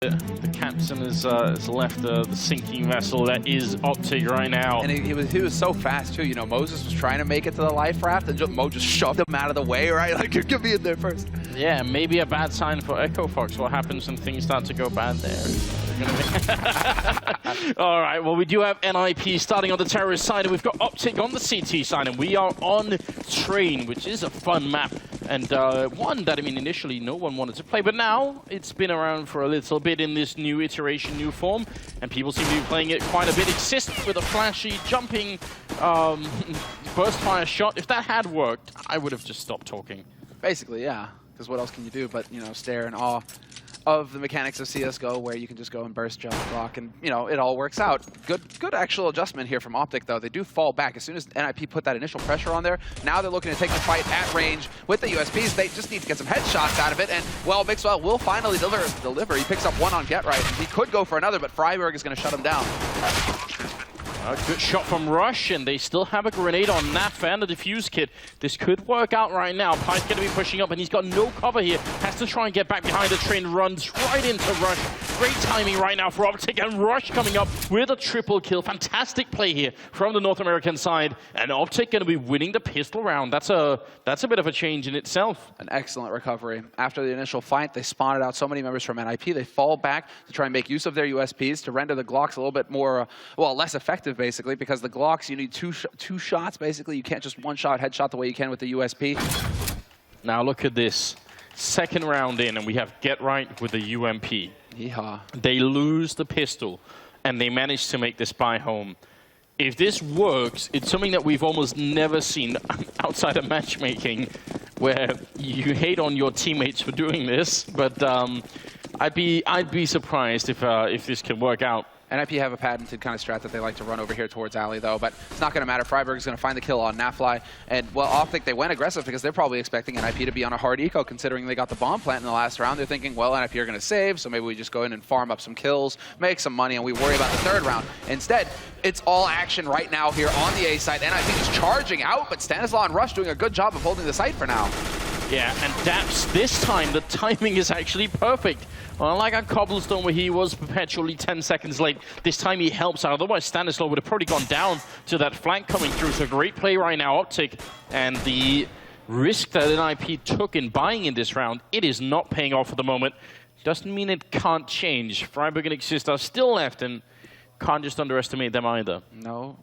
The captain has left the sinking vessel that is OpTic right now. And he was so fast too. You know, Moses was trying to make it to the life raft, and Mo just shoved him out of the way, right? Like, you're gonna be in there first. Yeah, maybe a bad sign for Echo Fox. What happens when things start to go bad there? All right, well, we do have NIP starting on the terrorist side, and we've got OpTic on the CT side, and we are on Train, which is a fun map. And one that, I mean, initially no one wanted to play, but now it's been around for a little bit in this new iteration, new form, and people seem to be playing it quite a bit. Exist with a flashy, jumping burst fire shot. If that had worked, I would have just stopped talking. Basically, yeah, because what else can you do but, you know, stare in awe of the mechanics of CSGO, where you can just go and burst, jump, block, and, you know, it all works out. Good actual adjustment here from OpTic, though. They do fall back. As soon as NIP put that initial pressure on there, now they're looking to take the fight at range with the USPs. They just need to get some headshots out of it, and, well, Mixwell will finally deliver. He picks up one on Get Right. He could go for another, but Freiburg is going to shut him down. A good shot from Rush, and they still have a grenade on Naf and a defuse kit. This could work out right now. Py's going to be pushing up, and he's got no cover here. Has to try and get back behind the Train, runs right into Rush. Great timing right now for OpTic, and Rush coming up with a triple kill. Fantastic play here from the North American side, and OpTic going to be winning the pistol round. That's a bit of a change in itself. An excellent recovery. After the initial fight, they spotted out so many members from NIP. They fall back to try and make use of their USPs to render the Glocks a little bit more, well, less effective, basically, because the Glocks, you need two shots, basically. You can't just one-shot headshot the way you can with the USP. Now look at this. Second round in, and we have Get Right with the UMP. Yeehaw. They lose the pistol, and they manage to make this buy home. If this works, it's something that we've almost never seen outside of matchmaking, where you hate on your teammates for doing this, but I'd be surprised if this can work out. NIP have a patented kind of strat that they like to run over here towards Alley, though, but it's not going to matter. Freiburg is going to find the kill on Nafly, and, well, OpTic, they went aggressive because they're probably expecting NIP to be on a hard eco, considering they got the bomb plant in the last round. They're thinking, well, NIP are going to save, so maybe we just go in and farm up some kills, make some money, and we worry about the third round. Instead, it's all action right now here on the A side. NIP is charging out, but Stanislaw and Rush doing a good job of holding the site for now. Yeah, and Daps, this time, the timing is actually perfect. Unlike on Cobblestone, where he was perpetually 10 seconds late, this time he helps out. Otherwise, Stanislaw would have probably gone down to that flank coming through. So great play right now, OpTic. And the risk that NIP took in buying in this round, it is not paying off at the moment. Doesn't mean it can't change. Freiburg and Exist are still left, and can't just underestimate them either. No.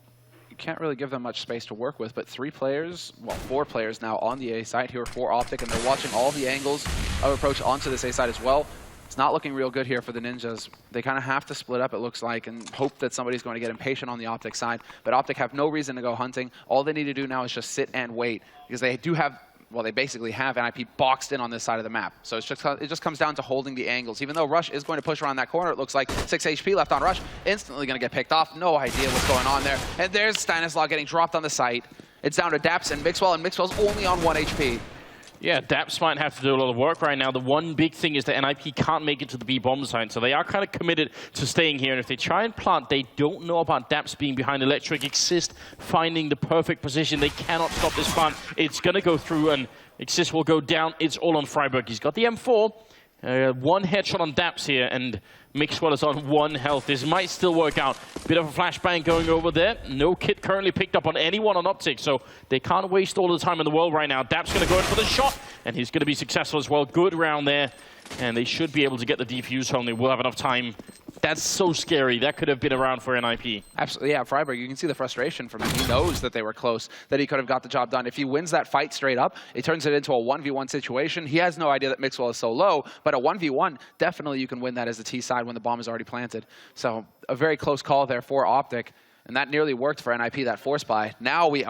Can't really give them much space to work with, but 3 players, well, 4 players now on the A side here for OpTic, and they're watching all the angles of approach onto this A side as well. It's not looking real good here for the Ninjas. They kind of have to split up, it looks like, and hope that somebody's going to get impatient on the OpTic side, but OpTic have no reason to go hunting. All they need to do now is just sit and wait, because they do have, well, they basically have NIP boxed in on this side of the map. So it just comes down to holding the angles. Even though Rush is going to push around that corner, it looks like 6 HP left on Rush. Instantly going to get picked off. No idea what's going on there. And there's Stanislaw getting dropped on the site. It's down to Daps and Mixwell's only on 1 HP. Yeah, Daps might have to do a lot of work right now. The one big thing is that NIP can't make it to the B-bomb site, so they are kind of committed to staying here. And if they try and plant, they don't know about Daps being behind Electric. Exist finding the perfect position. They cannot stop this plant. It's going to go through, and Exist will go down. It's all on Freiburg. He's got the M4. 1 headshot on Daps here, and Mixwell is on 1 health. This might still work out. Bit of a flashbang going over there. No kit currently picked up on anyone on OpTic, so they can't waste all the time in the world right now. Daps going to go in for the shot, and he's going to be successful as well. Good round there, and they should be able to get the defuse home. They will have enough time. That's so scary. That could have been around for NIP. Absolutely, yeah, Freiburg, you can see the frustration from him. He knows that they were close, that he could have got the job done. If he wins that fight straight up, it turns it into a 1v1 situation. He has no idea that Mixwell is so low, but a 1v1, definitely you can win that as the T side when the bomb is already planted. So a very close call there for OpTic, and that nearly worked for NIP, that force buy. Now we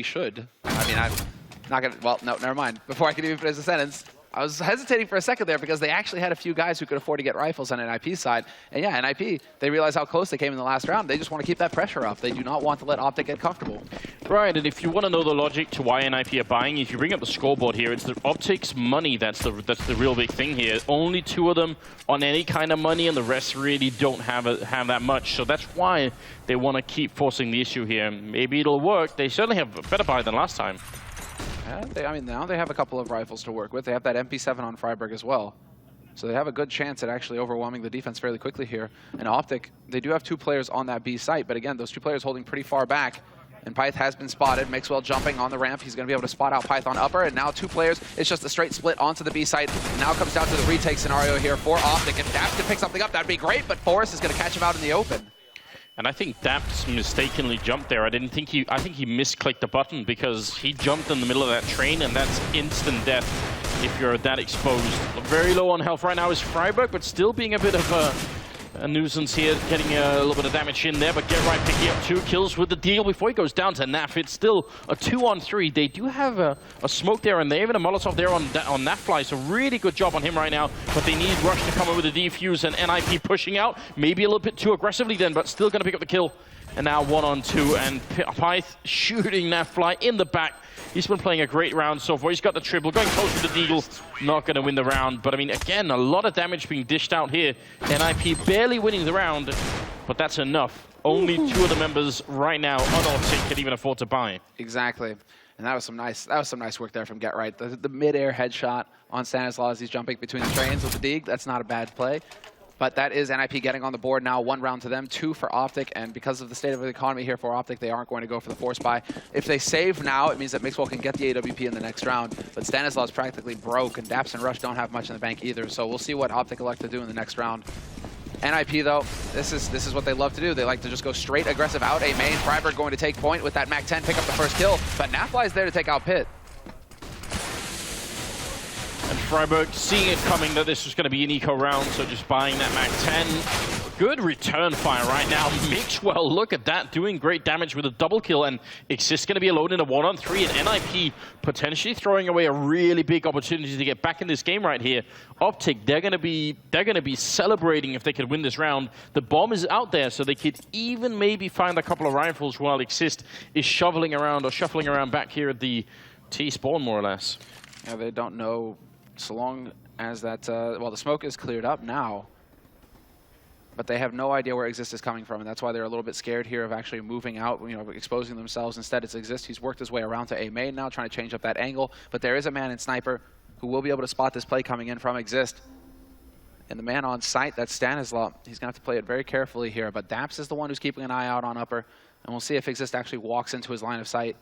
should. I mean, I'm not going to, well, no, never mind. Before I can even finish the sentence, I was hesitating for a second there because they actually had a few guys who could afford to get rifles on NIP's side. And yeah, NIP, they realize how close they came in the last round. They just want to keep that pressure up. They do not want to let OpTic get comfortable. Right, and if you want to know the logic to why NIP are buying, if you bring up the scoreboard here, it's the OpTic's money that's the real big thing here. Only 2 of them on any kind of money, and the rest really don't have that much. So that's why they want to keep forcing the issue here. Maybe it'll work. They certainly have a better buy than last time. I mean, now they have a couple of rifles to work with. They have that MP7 on Freiburg as well. So they have a good chance at actually overwhelming the defense fairly quickly here. And OpTic, they do have 2 players on that B site, but again, those 2 players holding pretty far back. And Pyth has been spotted. Mixwell jumping on the ramp. He's going to be able to spot out Pyth on upper. And now 2 players. It's just a straight split onto the B site. And now it comes down to the retake scenario here for OpTic. If Daps can pick something up, that'd be great, but Forrest is going to catch him out in the open. And I think Daps mistakenly jumped there. I think he misclicked the button because he jumped in the middle of that train, and that's instant death if you're that exposed. Very low on health right now is Freiburg, but still being a bit of a nuisance here, getting a little bit of damage in there, but Get Right picking up 2 kills with the deal before he goes down to Naf. It's still a 2-on-3. They do have a smoke there, and they even a Molotov there on Nafly, so really good job on him right now, but they need Rush to come over with a defuse, and NIP pushing out, maybe a little bit too aggressively then, but still going to pick up the kill. And now 1-on-2, and Pyth shooting Nafly in the back. He's been playing a great round so far. He's got the triple, going close to the deagle. Not going to win the round, but I mean, again, a lot of damage being dished out here. NIP barely winning the round, but that's enough. Only 2 of the members right now on OpTic can even afford to buy. Exactly. And that was some nice work there from Get Right. The mid-air headshot on Stanislaw as he's jumping between the trains with the Deeg. That's not a bad play. But that is NIP getting on the board now. 1 round to them, 2 for OpTic. And because of the state of the economy here for OpTic, they aren't going to go for the force buy. If they save now, it means that Mixwell can get the AWP in the next round. But Stanislaw is practically broke, and Daps and Rush don't have much in the bank either. So we'll see what OpTic elect to do in the next round. NIP, though, this is what they love to do. They like to just go straight aggressive out A main. Freiburg going to take point with that MAC-10, pick up the first kill. But Nafly is there to take out Pit. And Freiburg seeing it coming that this was going to be an eco round, so just buying that MAC-10. Good return fire right now. Mixwell, look at that, doing great damage with a double kill, and Exist going to be alone in a 1-on-3, and NIP potentially throwing away a really big opportunity to get back in this game right here. OpTic, they're going to be celebrating if they could win this round. The bomb is out there, so they could even maybe find a couple of rifles while Exist is shoveling around or shuffling around back here at the T spawn, more or less. Yeah, they don't know. So long as that, well, the smoke is cleared up now, but they have no idea where Exist is coming from, and that's why they're a little bit scared here of actually moving out, you know, exposing themselves. Instead, it's Exist. He's worked his way around to A main now, trying to change up that angle, but there is a man in Sniper who will be able to spot this play coming in from Exist. And the man on site, that's Stanislaw. He's going to have to play it very carefully here, but Daps is the one who's keeping an eye out on upper, and we'll see if Exist actually walks into his line of sight.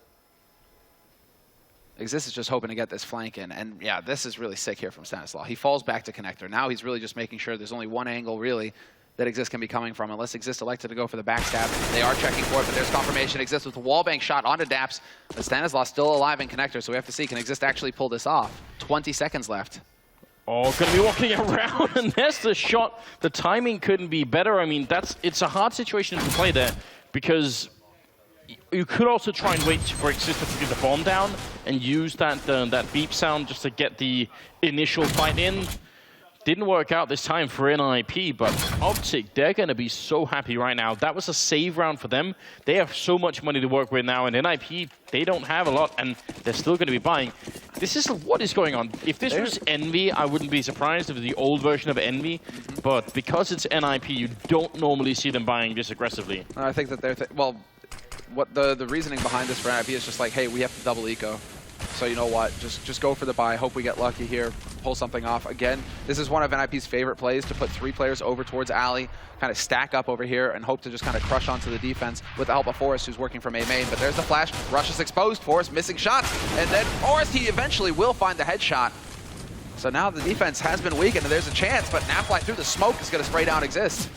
Exist is just hoping to get this flank in, and yeah, this is really sick here from Stanislaw. He falls back to connector. Now he's really just making sure there's only one angle, really, that Exist can be coming from, unless Exist elected to go for the backstab. They are checking for it, but there's confirmation. Exist with the wallbang shot onto Daps, but Stanislaw still alive in connector, so we have to see, can Exist actually pull this off? 20 seconds left. Oh, going to be walking around, and there's the shot. The timing couldn't be better. I mean, it's a hard situation to play there, because you could also try and wait for Exist to get the bomb down and use that beep sound just to get the initial fight in. Didn't work out this time for NIP, but OpTic, they're going to be so happy right now. That was a save round for them. They have so much money to work with now, and NIP, they don't have a lot, and they're still going to be buying. This is what is going on. If this was Envy, I wouldn't be surprised if it was the old version of Envy, but because it's NIP, you don't normally see them buying this aggressively. I think that they're, well, what the reasoning behind this for NIP is just like, hey, we have to double eco. So you know what, just go for the buy, hope we get lucky here, pull something off. Again, this is one of NIP's favorite plays, to put 3 players over towards Alley, kind of stack up over here and hope to just kind of crush onto the defense with the help of Forrest, who's working from A main. But there's the flash, Rush is exposed, Forrest missing shots, and then Forrest, he eventually will find the headshot. So now the defense has been weakened, and there's a chance, but Nafly through the smoke is going to spray down Exist.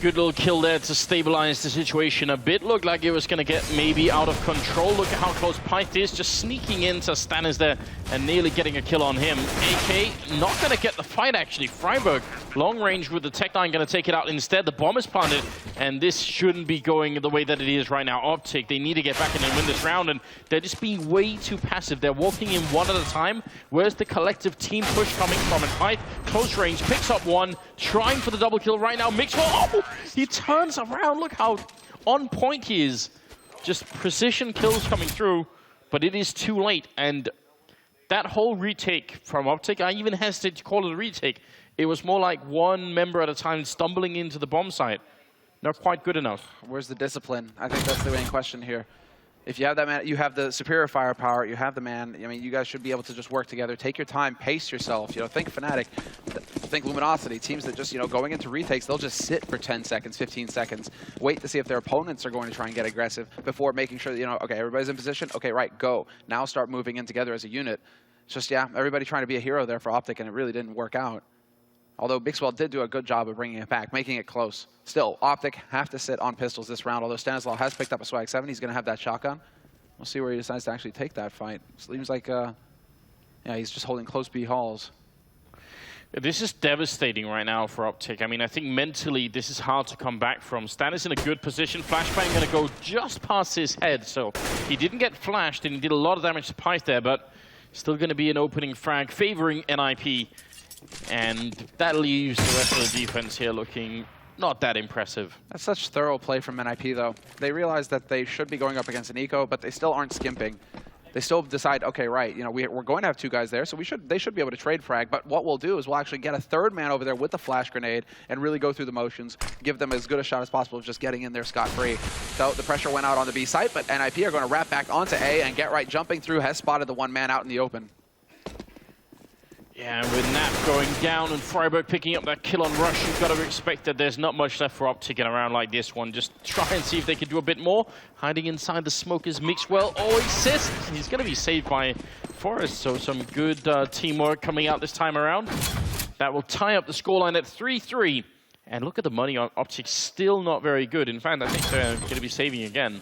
Good little kill there to stabilize the situation a bit. Looked like it was going to get maybe out of control. Look at how close Pyth is, just sneaking into Stanis there and nearly getting a kill on him. AK not going to get the fight, actually. Freiburg, long range with the Tech 9, going to take it out instead. The bomb is planted, and this shouldn't be going the way that it is right now. OpTic, they need to get back in and win this round, and they're just being way too passive. They're walking in one at a time. Where's the collective team push coming from? And Pyth, close range, picks up one, trying for the double kill right now. Mixwell, oh! He turns around. Look how on point he is. Just precision kills coming through, but it is too late. And that whole retake from OpTic, I even hesitate to call it a retake. It was more like one member at a time stumbling into the bomb site. Not quite good enough. Where's the discipline? I think that's the main question here. If you have that man, you have the superior firepower, you have the man. I mean, you guys should be able to just work together, take your time, pace yourself. You know, think Fnatic, think Luminosity, teams that just, you know, going into retakes, they'll just sit for 10 seconds, 15 seconds, wait to see if their opponents are going to try and get aggressive before making sure that, you know, okay, everybody's in position. Okay, right, go. Now start moving in together as a unit. It's just, yeah, everybody trying to be a hero there for OpTic, and it really didn't work out. Although Mixwell did do a good job of bringing it back, making it close. Still, OpTic have to sit on pistols this round, although Stanislav has picked up a Swag 7. He's going to have that shotgun. We'll see where he decides to actually take that fight. Seems like, yeah, he's just holding close B halls. This is devastating right now for OpTic. I mean, I think mentally this is hard to come back from. Stan is in a good position. Flashbang going to go just past his head, so he didn't get flashed and he did a lot of damage to Pyth there, but still going to be an opening frag favoring NIP. And that leaves the rest of the defense here looking not that impressive. That's such thorough play from NIP, though. They realize that they should be going up against an eco, but they still aren't skimping. They still decide, okay, right, you know, we're going to have two guys there, so they should be able to trade frag. But what we'll do is we'll actually get a third man over there with the flash grenade and really go through the motions, give them as good a shot as possible of just getting in there scot-free. So the pressure went out on the B site, but NIP are going to wrap back onto A, and Get Right jumping through has spotted the one man out in the open. Yeah, and with Nap going down and Freiburg picking up that kill on Rush, you've got to expect that there's not much left for OpTic in a round like this one. Just try and see if they can do a bit more. Hiding inside the smoke is Mixwell. Oh, assist! He's going to be saved by Forrest, so some good teamwork coming out this time around. That will tie up the scoreline at 3-3. And look at the money on OpTic, still not very good. In fact, I think they're going to be saving again.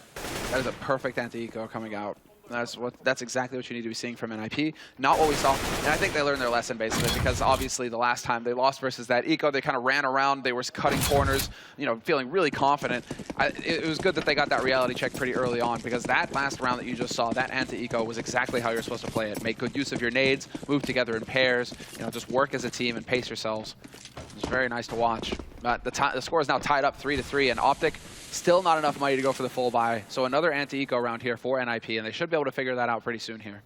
That is a perfect anti-eco coming out. That's exactly what you need to be seeing from NIP. Not what we saw. And I think they learned their lesson, basically, because obviously the last time they lost versus that eco, they kind of ran around. They were cutting corners, you know, feeling really confident. It was good that they got that reality check pretty early on, because that last round that you just saw, that anti-eco was exactly how you're supposed to play it. Make good use of your nades, move together in pairs, you know, just work as a team and pace yourselves. It's very nice to watch. The score is now tied up 3-3, and OpTic still not enough money to go for the full buy. So another anti-eco round here for NIP, and they should be able to figure that out pretty soon here.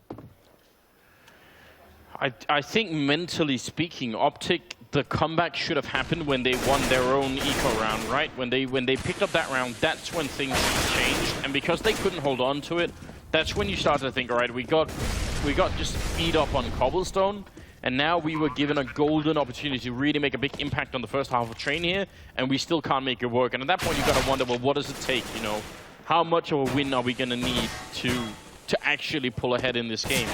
I think mentally speaking, OpTic, the comeback should have happened when they won their own eco round, right? When they picked up that round, that's when things changed. And because they couldn't hold on to it, that's when you start to think, all right, we got just speed up on Cobblestone. And now we were given a golden opportunity to really make a big impact on the first half of Train here, and we still can't make it work. And at that point, you've got to wonder, well, what does it take, you know? How much of a win are we going to need to actually pull ahead in this game?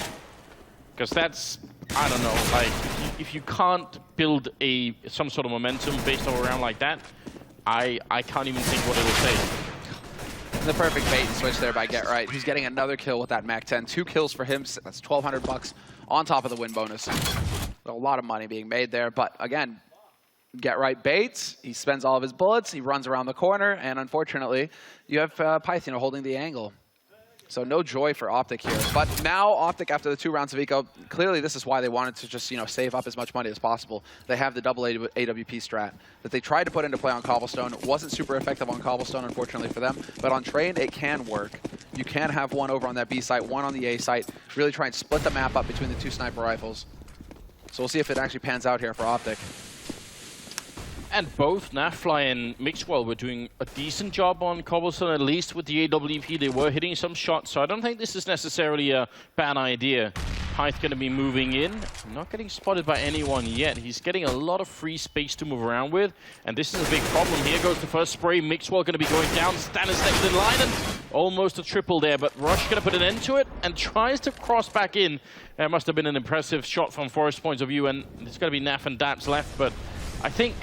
Because that's, I don't know, like, if you can't build some sort of momentum based on a round like that, I can't even think what it'll take. The perfect bait and switch there by Get Right. He's getting another kill with that Mac 10. 2 kills for him. That's $1,200 on top of the win bonus. A lot of money being made there. But again, Get Right baits. He spends all of his bullets. He runs around the corner. And unfortunately, you have Pyth, you know, holding the angle. So no joy for OpTic here. But now OpTic, after the 2 rounds of eco, clearly this is why they wanted to just, you know, save up as much money as possible. They have the double AWP strat that they tried to put into play on Cobblestone. It wasn't super effective on Cobblestone, unfortunately for them. But on Train, it can work. You can have one over on that B site, one on the A site. Really try and split the map up between the 2 sniper rifles. So we'll see if it actually pans out here for OpTic. And both Nafly and Mixwell were doing a decent job on Cobblestone, at least with the AWP. They were hitting some shots, so I don't think this is necessarily a bad idea. Pyth going to be moving in. Not getting spotted by anyone yet. He's getting a lot of free space to move around with, and this is a big problem. Here goes the first spray. Mixwell going to be going down. Stan is next in line, and almost a triple there, but Rush going to put an end to it and tries to cross back in. That must have been an impressive shot from Forrest's point of view, and there's going to be Naf and Daps left, but I think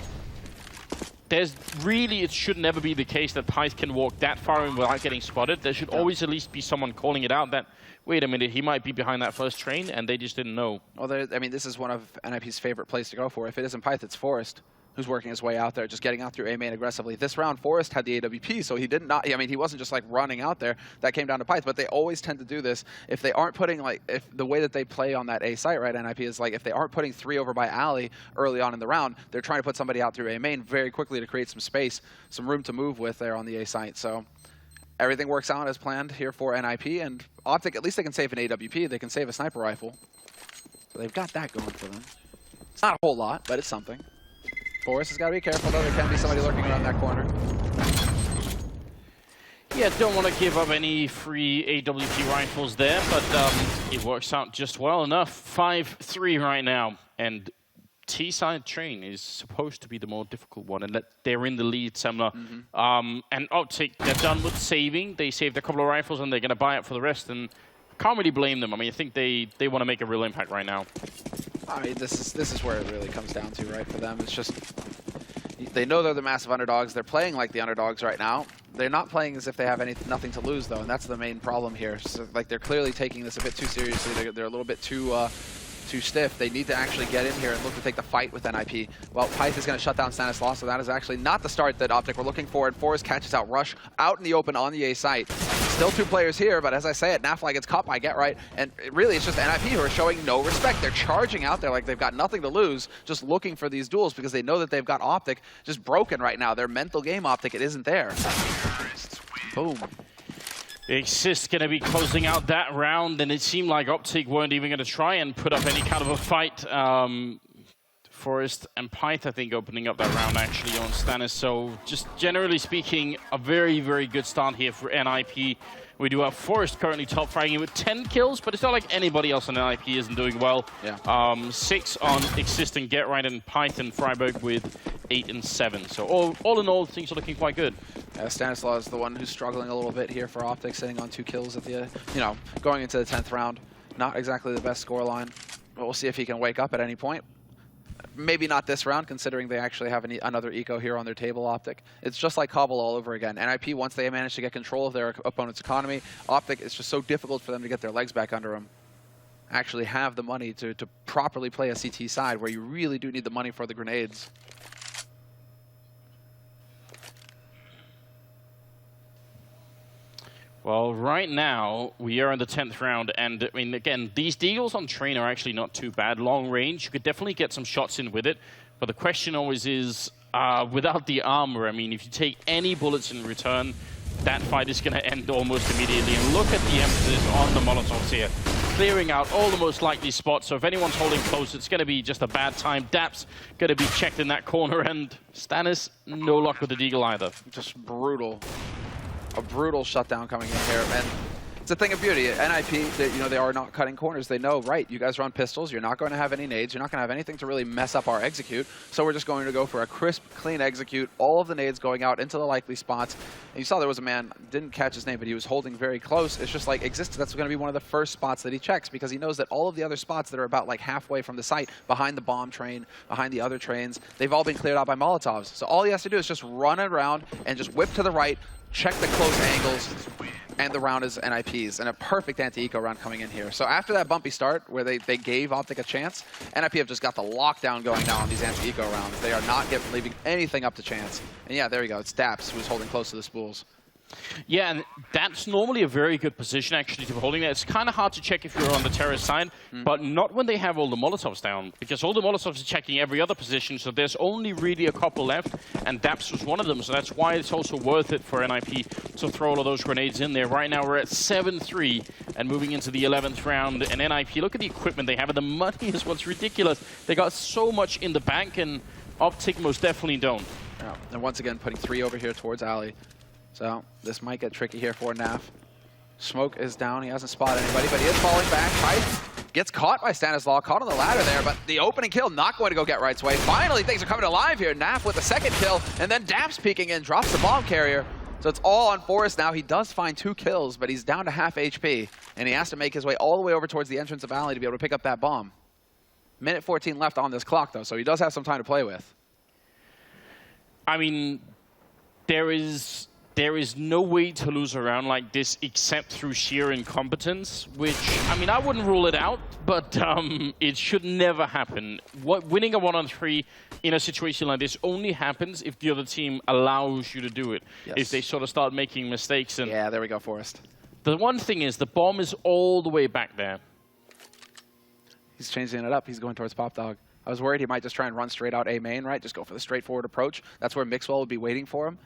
it should never be the case that Pyth can walk that far in without getting spotted. There should always at least be someone calling it out that, wait a minute, he might be behind that first train, and they just didn't know. Well, I mean, this is one of NIP's favorite plays to go for. If it isn't Pyth, it's Forrest, who's working his way out there, just getting out through A main aggressively. This round, Forrest had the AWP, so he he wasn't just like running out there. That came down to Pyth, but they always tend to do this. If they aren't putting, like, if the way that they play on that A site, right, NIP is like, if they aren't putting 3 over by alley early on in the round, they're trying to put somebody out through A main very quickly to create some space, some room to move with there on the A site. So everything works out as planned here for NIP, and OpTic, at least they can save an AWP, they can save a sniper rifle. So they've got that going for them. It's not a whole lot, but it's something. Forrest has got to be careful, though. There can be somebody lurking around that corner. Yeah, don't want to give up any free AWP rifles there, but it works out just well enough. 5-3 right now, and T-side train is supposed to be the more difficult one, and that they're in the lead, Semler. And OpTic, they're done with saving. They saved a couple of rifles, and they're going to buy it for the rest, and can't really blame them. I mean, I think they want to make a real impact right now. I mean, this is where it really comes down to, right, for them. It's just, they know they're the massive underdogs. They're playing like the underdogs right now. They're not playing as if they have nothing to lose, though, and that's the main problem here. So, like, they're clearly taking this a bit too seriously. They're a little bit too stiff. They need to actually get in here and look to take the fight with NIP. Well, Pyth is going to shut down Stanislaus, so that is actually not the start that OpTic were looking for. And Forrest catches out Rush out in the open on the A site. Still 2 players here, but as I say it, Nafly gets caught by Get Right, and really it's just NIP who are showing no respect. They're charging out there like they've got nothing to lose, just looking for these duels because they know that they've got OpTic just broken right now. Their mental game OpTic, it isn't there. Boom. Exist going to be closing out that round, and it seemed like OpTic weren't even going to try and put up any kind of a fight. Forrest and Pyth, I think, opening up that round actually on Stannis. So just generally speaking, a very, very good start here for NIP. We do have Forrest currently top fragging with 10 kills, but it's not like anybody else on NIP isn't doing well. Yeah. 6 on Exist and Get Right, and Pyth and Freiburg with 8 and 7. So all in all, things are looking quite good. Stanislaus is the one who's struggling a little bit here for OpTic, sitting on 2 kills at the, going into the 10th round. Not exactly the best scoreline, but we'll see if he can wake up at any point. Maybe not this round, considering they actually have another eco here on their table, OpTic. It's just like Cobble all over again. NIP, once they manage to get control of their opponent's economy, OpTic, it's just so difficult for them to get their legs back under them. Actually have the money to properly play a CT side, where you really do need the money for the grenades. Well, right now, we are in the 10th round, and I mean, again, these deals on train are actually not too bad. Long range, you could definitely get some shots in with it, but the question always is, without the armor, I mean, if you take any bullets in return, that fight is going to end almost immediately. And look at the emphasis on the Molotovs here, clearing out all the most likely spots, so if anyone's holding close, it's going to be just a bad time. Dapp's going to be checked in that corner, and Stannis, no luck with the deagle either. Just brutal. A brutal shutdown coming in here, and it's a thing of beauty. NIP, they are not cutting corners. They know, right, you guys run pistols, you're not going to have any nades, you're not going to have anything to really mess up our execute, so we're just going to go for a crisp, clean execute, all of the nades going out into the likely spots. And you saw there was a man, didn't catch his name, but he was holding very close. It's just like, Exist, that's going to be one of the first spots that he checks, because he knows that all of the other spots that are about like halfway from the site, behind the bomb train, behind the other trains, they've all been cleared out by Molotovs. So all he has to do is just run around and just whip to the right, check the close angles, and the round is NIP's, and a perfect anti-eco round coming in here. So after that bumpy start, where they gave OpTic a chance, NIP have just got the lockdown going now on these anti-eco rounds. They are not leaving anything up to chance. And yeah, there we go. It's Daps who's holding close to the spools. Yeah, and that's normally a very good position, actually, to be holding that. It's kind of hard to check if you're on the terrorist side, but not when they have all the Molotovs down, because all the Molotovs are checking every other position, so there's only really a couple left, and Daps was one of them, so that's why it's also worth it for NIP to throw all of those grenades in there. Right now, we're at 7-3, and moving into the 11th round, and NIP, look at the equipment they have, and the money is what's ridiculous. They got so much in the bank, and OpTic most definitely don't. Yeah. And once again, putting 3 over here towards Ali. So this might get tricky here for Naf. Smoke is down. He hasn't spotted anybody, but he is falling back. Pyth gets caught by Stanislaus, caught on the ladder there, but the opening kill not going to go Get Right's way. Finally, things are coming alive here. Naf with the 2nd kill, and then Daps peeking in, drops the bomb carrier. So it's all on Forrest now. He does find 2 kills, but he's down to half HP, and he has to make his way all the way over towards the entrance of Alley to be able to pick up that bomb. Minute 14 left on this clock, though, so he does have some time to play with. I mean, there is no way to lose a round like this except through sheer incompetence, which, I mean, I wouldn't rule it out, but it should never happen. Winning a 1-on-3 in a situation like this only happens if the other team allows you to do it. Yes. If they sort of start making mistakes. And yeah, there we go, Forrest. The one thing is, the bomb is all the way back there. He's changing it up. He's going towards Pop Dog. I was worried he might just try and run straight out A main, right? Just go for the straightforward approach. That's where Mixwell would be waiting for him.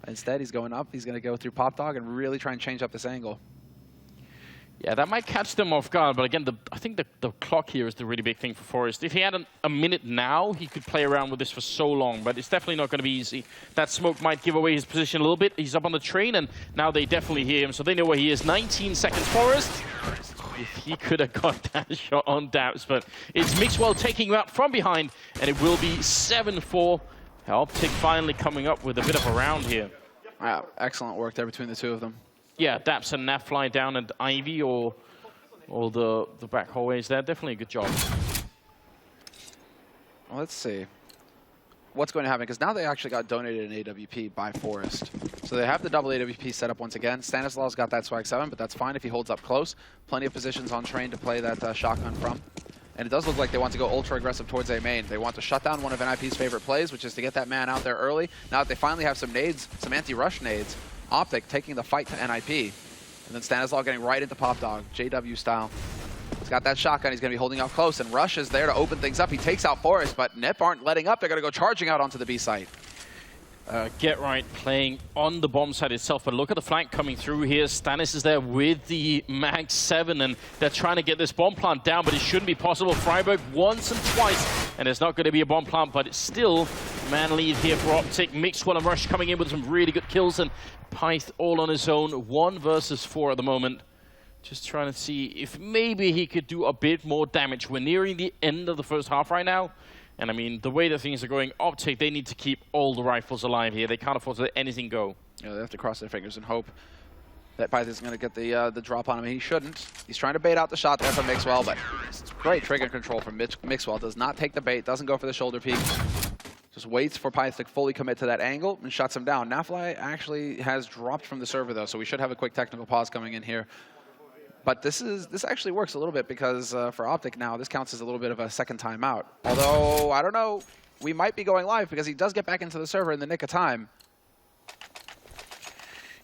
Instead, he's going up. He's going to go through Pop Dog and really try and change up this angle. Yeah, that might catch them off guard, but again, I think the clock here is the really big thing for Forest. If he had a minute now, he could play around with this for so long, but it's definitely not going to be easy. That smoke might give away his position a little bit. He's up on the train, and now they definitely hear him, so they know where he is. 19 seconds, Forest. If he could have got that shot on Daps, but it's Mixwell taking him out from behind, and it will be 7-4. OpTic finally coming up with a bit of a round here. Wow, excellent work there between the two of them. Yeah, Daps and Nafly down at Ivy or the back hallways there. Definitely a good job. Well, let's see what's going to happen, because now they actually got donated an AWP by Forest. So they have the double AWP set up once again. Stanislaus got that swag 7, but that's fine if he holds up close. Plenty of positions on train to play that shotgun from. And it does look like they want to go ultra aggressive towards A main. They want to shut down one of NIP's favorite plays, which is to get that man out there early. Now that they finally have some nades, some anti-rush nades, OpTic taking the fight to NIP. And then Stanislaw getting right into Pop Dog, JW style. He's got that shotgun. He's going to be holding up close, and Rush is there to open things up. He takes out Forest, but Nip aren't letting up. They're going to go charging out onto the B site. Get right playing on the bomb site itself, but look at the flank coming through here. Stanis is there with the Mag 7, and they're trying to get this bomb plant down, but it shouldn't be possible. Freiburg once and twice, and there's not going to be a bomb plant, but it's still man lead here for OpTic. Mixwell and Rush coming in with some really good kills, and Pyth all on his own. 1 versus 4 at the moment. Just trying to see if maybe he could do a bit more damage. We're nearing the end of the first half right now. And I mean, the way that things are going, OpTic, they need to keep all the rifles alive here. They can't afford to let anything go. Yeah, they have to cross their fingers and hope that Pyth is going to get the drop on him. He shouldn't. He's trying to bait out the shot there from Mixwell, but great trigger control from Mixwell. Does not take the bait, doesn't go for the shoulder peek. Just waits for Pyth to fully commit to that angle and shuts him down. Nafly actually has dropped from the server, though, so we should have a quick technical pause coming in here. But this actually works a little bit, because for OpTic now, this counts as a little bit of a second timeout. Although, I don't know, we might be going live, because he does get back into the server in the nick of time.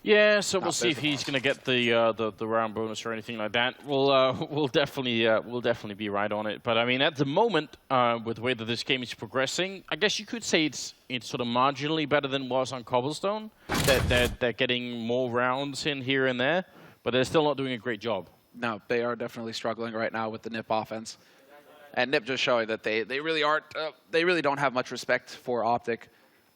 Yeah, so we'll see if he's going to get the round bonus or anything like that. We'll definitely be right on it. But I mean, at the moment, with the way that this game is progressing, I guess you could say it's sort of marginally better than it was on Cobblestone. They're getting more rounds in here and there, but they're still not doing a great job. No, they are definitely struggling right now with the Nip offense. And Nip just showing that they really aren't, they really don't have much respect for OpTic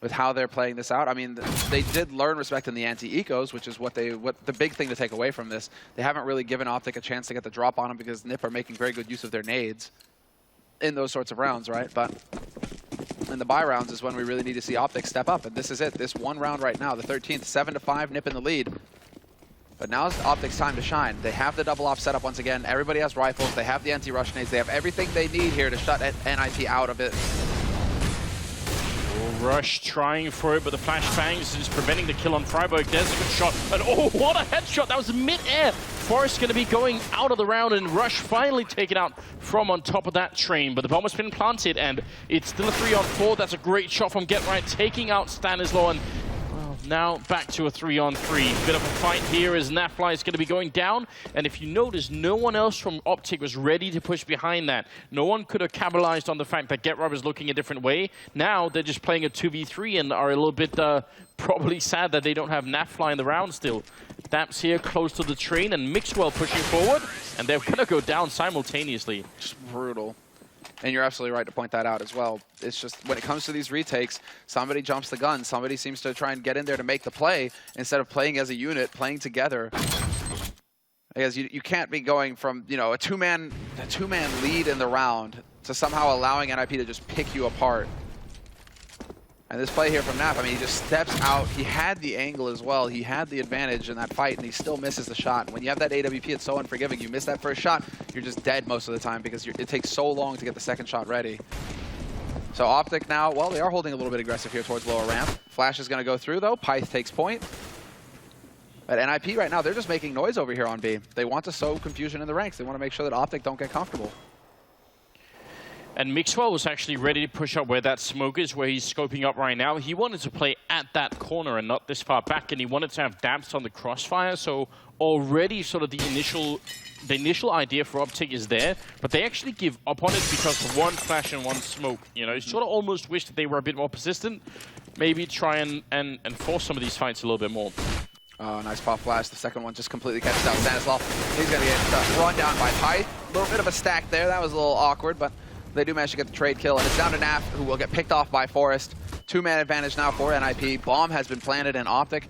with how they're playing this out. I mean, they did learn respect in the anti-ecos, which is what the big thing to take away from this. They haven't really given OpTic a chance to get the drop on them, because Nip are making very good use of their nades in those sorts of rounds, right? But in the buy rounds is when we really need to see OpTic step up, and this is it. This one round right now, the 13th, 7-5, Nip in the lead. But now's OpTic's time to shine. They have the double off setup once again. Everybody has rifles. They have the anti-rush nades. They have everything they need here to shut NIP out of it. Rush trying for it, but the flashbangs is preventing the kill on Freiburg. There's a good shot. And oh, what a headshot. That was mid-air. Forrest going to be going out of the round, and Rush finally taken out from on top of that train. But the bomb has been planted, and it's still a 3-on-4. That's a great shot from Get Right, taking out Stanislaw. And now back to a 3-on-3. Bit of a fight here as Nafly is going to be going down. And if you notice, no one else from OpTic was ready to push behind that. No one could have capitalized on the fact that GetRub is looking a different way. Now they're just playing a 2v3 and are a little bit probably sad that they don't have Nafly in the round still. Daps here close to the train, and Mixwell pushing forward. And they're going to go down simultaneously. Just brutal. And you're absolutely right to point that out as well. It's just, when it comes to these retakes, somebody jumps the gun. Somebody seems to try and get in there to make the play instead of playing as a unit, playing together. Because you can't be going from, you know, a two-man lead in the round to somehow allowing NIP to just pick you apart. And this play here from Nap, I mean, he just steps out. He had the angle as well. He had the advantage in that fight, and he still misses the shot. When you have that AWP, it's so unforgiving. You miss that first shot, you're just dead most of the time, because it takes so long to get the second shot ready. So OpTic now, well, they are holding a little bit aggressive here towards lower ramp. Flash is going to go through, though. Pyth takes point. But NIP right now, they're just making noise over here on B. They want to sow confusion in the ranks. They want to make sure that OpTic don't get comfortable. And Mixwell was actually ready to push up where that smoke is, where he's scoping up right now. He wanted to play at that corner and not this far back, and he wanted to have Daps on the crossfire. So already sort of the initial idea for OpTic is there, but they actually give up on it because of one flash and one smoke. You know, you sort of almost wish that they were a bit more persistent. Maybe try and force some of these fights a little bit more. Oh, nice pop flash. The second one just completely catches out Stanislav. He's going to get run down by Py. A little bit of a stack there. That was a little awkward, but they do manage to get the trade kill. And it's down to Naf, who will get picked off by Forest. 2-man advantage now for NIP. Bomb has been planted in OpTic.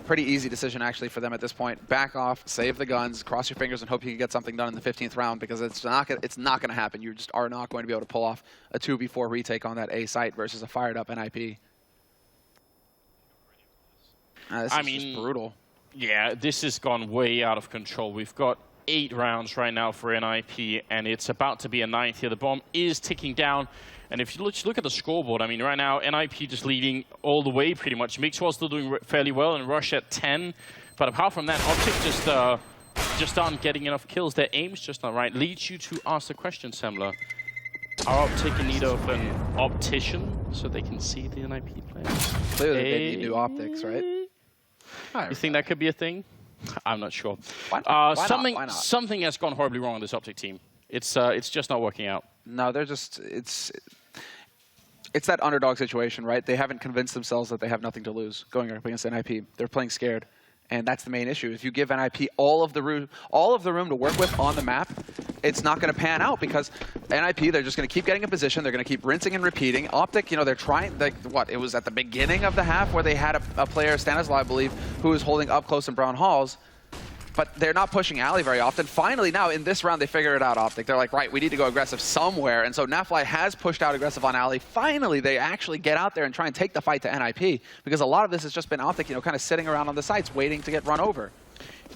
Pretty easy decision, actually, for them at this point. Back off, save the guns, cross your fingers, and hope you can get something done in the 15th round, because it's not going to happen. You just are not going to be able to pull off a 2v4 retake on that A site versus a fired-up NIP. This is just brutal. Yeah, this has gone way out of control. We've got 8 rounds right now for NIP, and it's about to be a 9th here. The bomb is ticking down. And if you look at the scoreboard, I mean, right now, NIP just leading all the way, pretty much. Mixwell's still doing fairly well, and Rush at 10. But apart from that, OpTic just aren't getting enough kills. Their aim's just not right. Leads you to ask the question, Semler. Are OpTic in need of an optician so they can see the NIP players? Clearly, they need new optics, right? You think that could be a thing? I'm not sure. Why not? Something has gone horribly wrong on this OpTic team. It's just not working out. No, they're just it's that underdog situation, right? They haven't convinced themselves that they have nothing to lose going up against NIP. They're playing scared, and that's the main issue. If you give NIP all of the room to work with on the map, it's not going to pan out, because NIP, they're just going to keep getting in position. They're going to keep rinsing and repeating. OpTic, they're trying. It was at the beginning of the half where they had a player, Stanislav, I believe, who was holding up close in brown halls. But they're not pushing alley very often. Finally, now, in this round, they figure it out, OpTic. They're like, right, we need to go aggressive somewhere. And so Nafly has pushed out aggressive on alley. Finally, they actually get out there and try and take the fight to NIP, because a lot of this has just been OpTic, kind of sitting around on the sites waiting to get run over.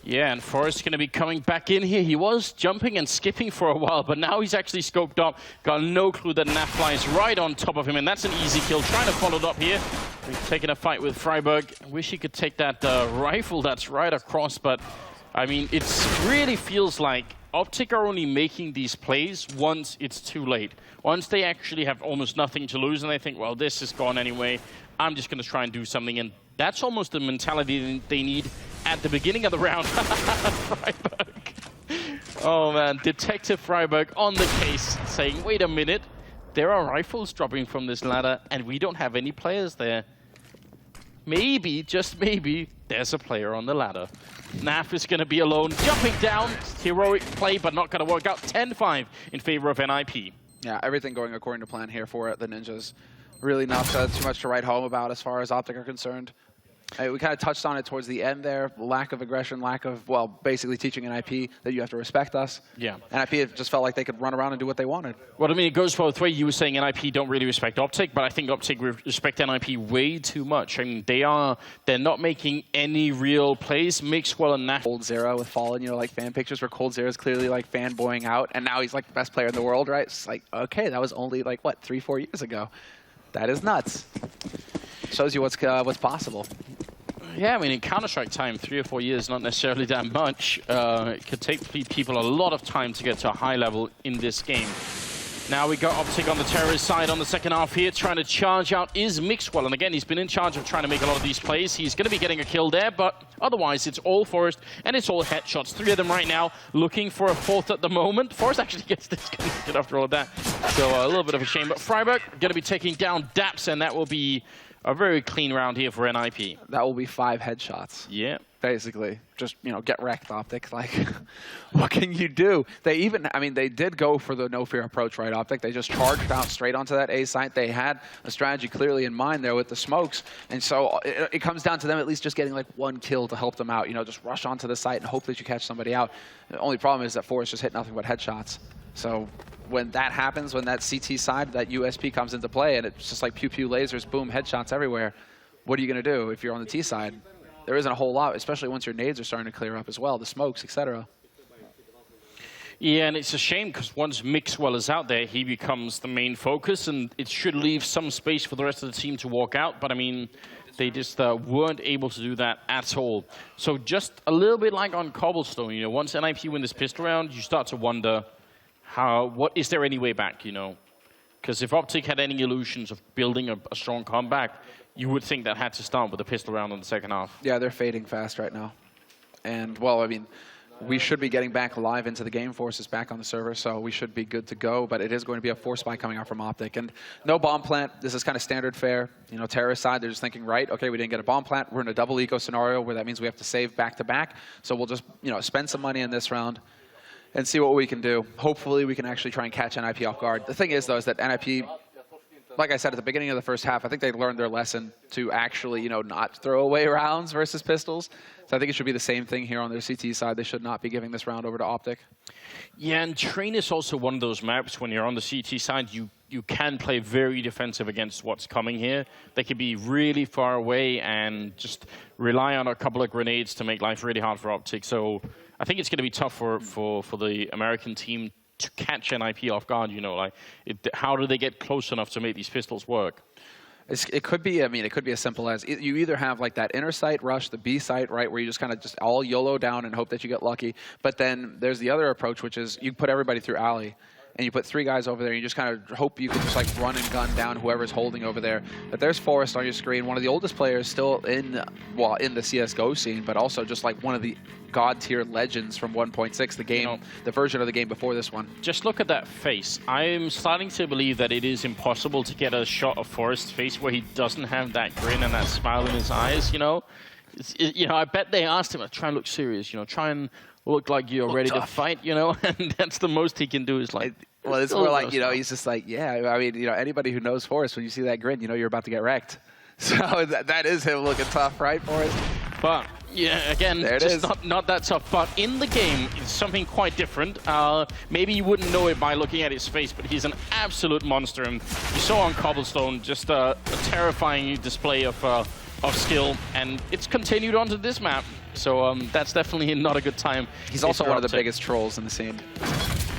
Yeah, and Forrest's going to be coming back in here. He was jumping and skipping for a while, but now he's actually scoped up. Got no clue that Nafly is right on top of him, and that's an easy kill. Trying to follow it up here. He's taking a fight with Freiburg. Wish he could take that rifle that's right across, but I mean, it really feels like OpTic are only making these plays once it's too late. Once they actually have almost nothing to lose and they think, well, this is gone anyway, I'm just going to try and do something. And that's almost the mentality they need at the beginning of the round. Freiburg. Oh, man. Detective Freiburg on the case saying, wait a minute, there are rifles dropping from this ladder and we don't have any players there. Maybe, just maybe, there's a player on the ladder. Naf is going to be alone, jumping down. Heroic play, but not going to work out. 10-5 in favor of NIP. Yeah, everything going according to plan here for the Ninjas. Really not too much to write home about as far as OpTic are concerned. We kind of touched on it towards the end there. Lack of aggression, lack of, well, basically teaching NIP that you have to respect us. Yeah. NIP just felt like they could run around and do what they wanted. Well, I mean, it goes both ways. You were saying NIP don't really respect OpTic, but I think OpTic respect NIP way too much. I mean, they're not making any real plays. Mixwell and Naf. Cold Zero with Fallen, like fan pictures where Cold Zero is clearly like fanboying out, and now he's like the best player in the world, right? It's like, okay, that was only like, what, 3-4 years ago? That is nuts. Shows you what's possible. Yeah, I mean, in Counter-Strike time, 3 or 4 years, not necessarily that much. It could take people a lot of time to get to a high level in this game. Now we got OpTic on the terrorist side on the second half here, trying to charge out is Mixwell. And again, he's been in charge of trying to make a lot of these plays. He's going to be getting a kill there, but otherwise it's all Forest and it's all headshots. 3 of them right now, looking for a 4th at the moment. Forest actually gets disconnected after all of that. So a little bit of a shame, but Freiburg going to be taking down Daps, and that will be a very clean round here for NIP. That will be 5 headshots. Yeah. Basically. Just, get wrecked, OpTic. Like, what can you do? They did go for the no-fear approach, right, OpTic? They just charged out straight onto that A site. They had a strategy clearly in mind there with the smokes. And so it comes down to them at least just getting, like, 1 kill to help them out. Just rush onto the site and hope that you catch somebody out. The only problem is that Forrest just hit nothing but headshots. So when that happens, when that CT side, that USP comes into play, and it's just like pew-pew lasers, boom, headshots everywhere, what are you going to do if you're on the T side? There isn't a whole lot, especially once your nades are starting to clear up as well, the smokes, etc. Yeah, and it's a shame because once Mixwell is out there, he becomes the main focus, and it should leave some space for the rest of the team to walk out. But I mean, they just weren't able to do that at all. So just a little bit like on Cobblestone, once NIP win this pistol round, you start to wonder, what is there any way back, Because if OpTic had any illusions of building a strong comeback, you would think that had to start with a pistol round in the second half. Yeah, they're fading fast right now. And, well, I mean, we should be getting back live into the game. Force is back on the server, so we should be good to go. But it is going to be a force spy coming out from OpTic. And no bomb plant. This is kind of standard fare. You know, terrorist side, they're just thinking, right, okay, we didn't get a bomb plant. We're in a double eco scenario where that means we have to save back-to-back. So we'll just, you know, spend some money in this round and see what we can do. Hopefully, we can actually try and catch NIP off guard. The thing is, though, is that NIP, like I said at the beginning of the first half, I think they learned their lesson to actually, you know, not throw away rounds versus pistols. So I think it should be the same thing here on their CT side. They should not be giving this round over to OpTic. Yeah, and Train is also one of those maps when you're on the CT side, you can play very defensive against what's coming here. They could be really far away and just rely on a couple of grenades to make life really hard for OpTic. So I think it's going to be tough for the American team to catch NIP off guard, you know, like how do they get close enough to make these pistols work? It could be, I mean, it could be as simple as you either have like that inner site rush, the B site, right, where you just kind of just all YOLO down and hope that you get lucky. But then there's the other approach, which is you put everybody through alley. And you put 3 guys over there, and you just kind of hope you can just like run and gun down whoever's holding over there. But there's Forrest on your screen, one of the oldest players still in the CSGO scene, but also just like one of the god-tier legends from 1.6, the game, the version of the game before this one. Just look at that face. I'm starting to believe that it is impossible to get a shot of Forrest's face where he doesn't have that grin and that smile in his eyes, you know? You know, I bet they asked him, try and look serious, you know, try and look like you're ready to fight, you know, and that's the most he can do is like... Well, it's more like, you know, he's just like, yeah, I mean, you know, anybody who knows Forrest, when you see that grin, you know you're about to get wrecked. So that is him looking tough, right, Forrest? But, yeah, again, just not that tough. But in the game, it's something quite different. Maybe you wouldn't know it by looking at his face, but he's an absolute monster. And you saw on Cobblestone just a terrifying display of skill, and it's continued onto this map. So that's definitely not a good time. He's also one of the biggest trolls in the scene.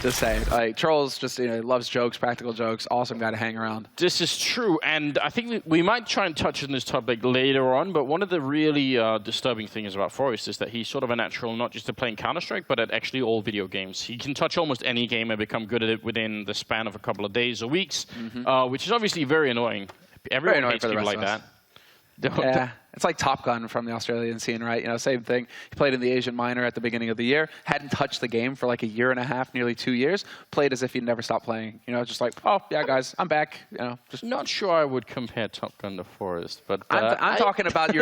Just saying, like Trolls, just loves jokes, practical jokes. Awesome guy to hang around. This is true, and I think we might try and touch on this topic later on. But one of the really disturbing things about Forrest is that he's sort of a natural, not just at playing Counter-Strike, but at actually all video games. He can touch almost any game and become good at it within the span of a couple of days or weeks, which is obviously very annoying. Everyone hates people like that. Yeah, it's like Top Gun from the Australian scene, right? You know, same thing. He played in the Asian minor at the beginning of the year, hadn't touched the game for like a year and a half, nearly 2 years, played as if he'd never stopped playing. You know, just like, oh, yeah, guys, I'm back. You know, just not sure I would compare Top Gun to Forrest, but... I'm talking about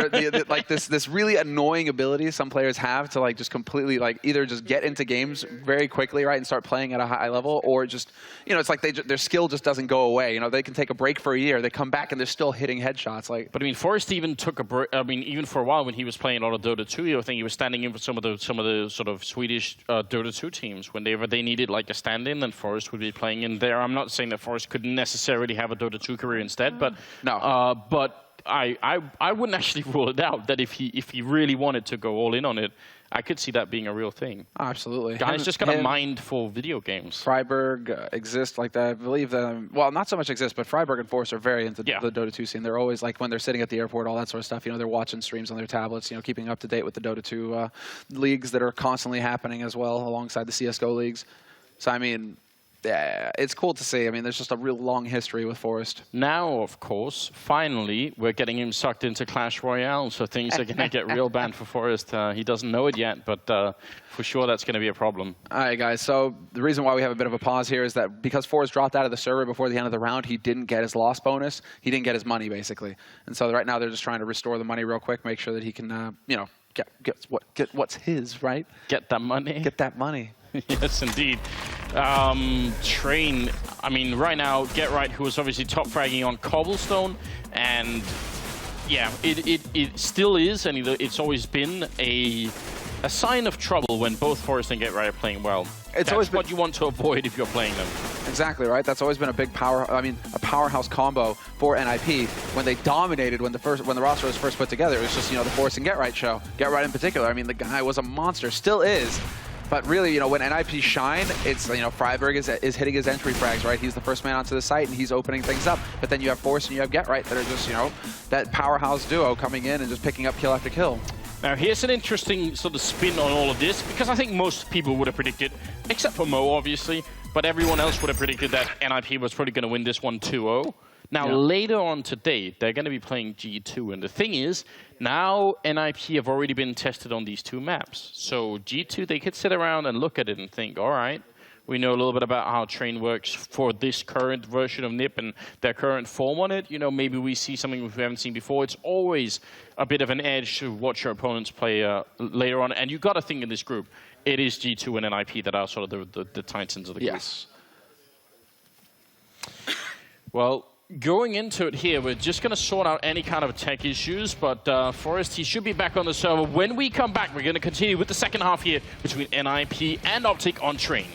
like this really annoying ability some players have to like just completely like either just get into games very quickly, right, and start playing at a high level, or just, you know, it's like their skill just doesn't go away. You know, they can take a break for a year, they come back and they're still hitting headshots. Like, but I mean, Forrest even took a break. I mean, even for a while when he was playing a lot of Dota 2, I think he was standing in for some of the sort of Swedish Dota 2 teams. Whenever they needed like a stand-in, then Forrest would be playing in there. I'm not saying that Forrest could necessarily have a Dota 2 career instead, but no. But I wouldn't actually rule it out that if he really wanted to go all in on it, I could see that being a real thing. Oh, absolutely. Guy's just got a mind for video games. Freiburg exists like that. I believe that, well, not so much exists, but Freiburg and Force are very into the Dota 2 scene. They're always like when they're sitting at the airport, all that sort of stuff. You know, they're watching streams on their tablets, you know, keeping up to date with the Dota 2 leagues that are constantly happening as well alongside the CSGO leagues. So, I mean, yeah, it's cool to see. I mean, there's just a real long history with Forrest. Now, of course, finally, we're getting him sucked into Clash Royale, so things are going to get real bad for Forrest. He doesn't know it yet, but for sure that's going to be a problem. All right, guys, so the reason why we have a bit of a pause here is that because Forrest dropped out of the server before the end of the round, he didn't get his loss bonus. He didn't get his money, basically. And so right now they're just trying to restore the money real quick, make sure that he can, you know, get what's his, right? Get that money. Get that money. Yes, indeed. Train, I mean, right now, Get Right, who was obviously top fragging on Cobblestone, and yeah, it still is, and it's always been a sign of trouble when both Forrest and Get Right are playing well. That's always what you want to avoid if you're playing them. Exactly, right? That's always been a big a powerhouse combo for NIP. When they dominated, when the roster was first put together, it was just, you know, the Forrest and Get Right show. Get Right in particular, I mean, the guy was a monster, still is. But really, you know, when NIP shine, it's, you know, Freiburg is hitting his entry frags, right? He's the first man onto the site, and he's opening things up. But then you have Force and you have Get Right that are just, you know, that powerhouse duo coming in and just picking up kill after kill. Now, here's an interesting sort of spin on all of this, because I think most people would have predicted, except for Mo, obviously, but everyone else would have predicted that NIP was probably going to win this one 2-0. Now, later on today, they're going to be playing G2. And the thing is, now NIP have already been tested on these 2 maps. So G2, they could sit around and look at it and think, all right, we know a little bit about how Train works for this current version of NIP and their current form on it. You know, maybe we see something we haven't seen before. It's always a bit of an edge to watch your opponents play later on. And you got to think in this group, it is G2 and NIP that are sort of the titans of the group. Yes. Well, going into it here, we're just going to sort out any kind of tech issues, but Forrest, he should be back on the server. When we come back, we're going to continue with the second half here between NIP and OpTic on Train.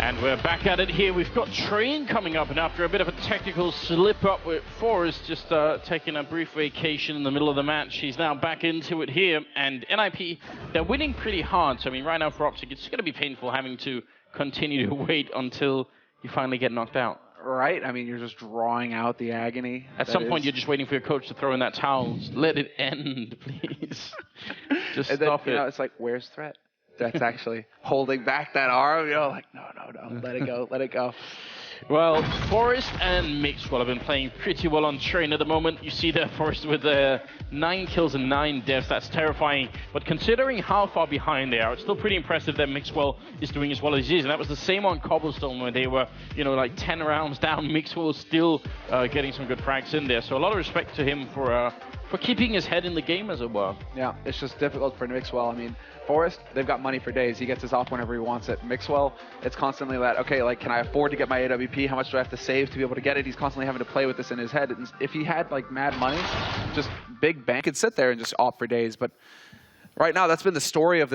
And we're back at it here. We've got Train coming up, and after a bit of a technical slip-up with Forrest just taking a brief vacation in the middle of the match, he's now back into it here. And NIP, they're winning pretty hard. So, I mean, right now for OpTic, it's going to be painful having to continue to wait until you finally get knocked out. Right? I mean, you're just drawing out the agony. At some point, you're just waiting for your coach to throw in that towel. Let it end, please. Just stop it. You know, it's like, where's threat? That's actually holding back that arm. You know, like, no, let it go, let it go. Well, Forrest and Mixwell have been playing pretty well on Train at the moment. You see there, Forrest with 9 kills and 9 deaths. That's terrifying. But considering how far behind they are, it's still pretty impressive that Mixwell is doing as well as he is. And that was the same on Cobblestone where they were, you know, like 10 rounds down. Mixwell was still getting some good frags in there. So a lot of respect to him for keeping his head in the game, as it were. Yeah, it's just difficult for Mixwell. I mean, Forrest, they've got money for days. He gets his off whenever he wants it. Mixwell, it's constantly that, okay, like, can I afford to get my AWP? How much do I have to save to be able to get it? He's constantly having to play with this in his head. And if he had, like, mad money, just big bank, could sit there and just opt for days. But right now, that's been the story of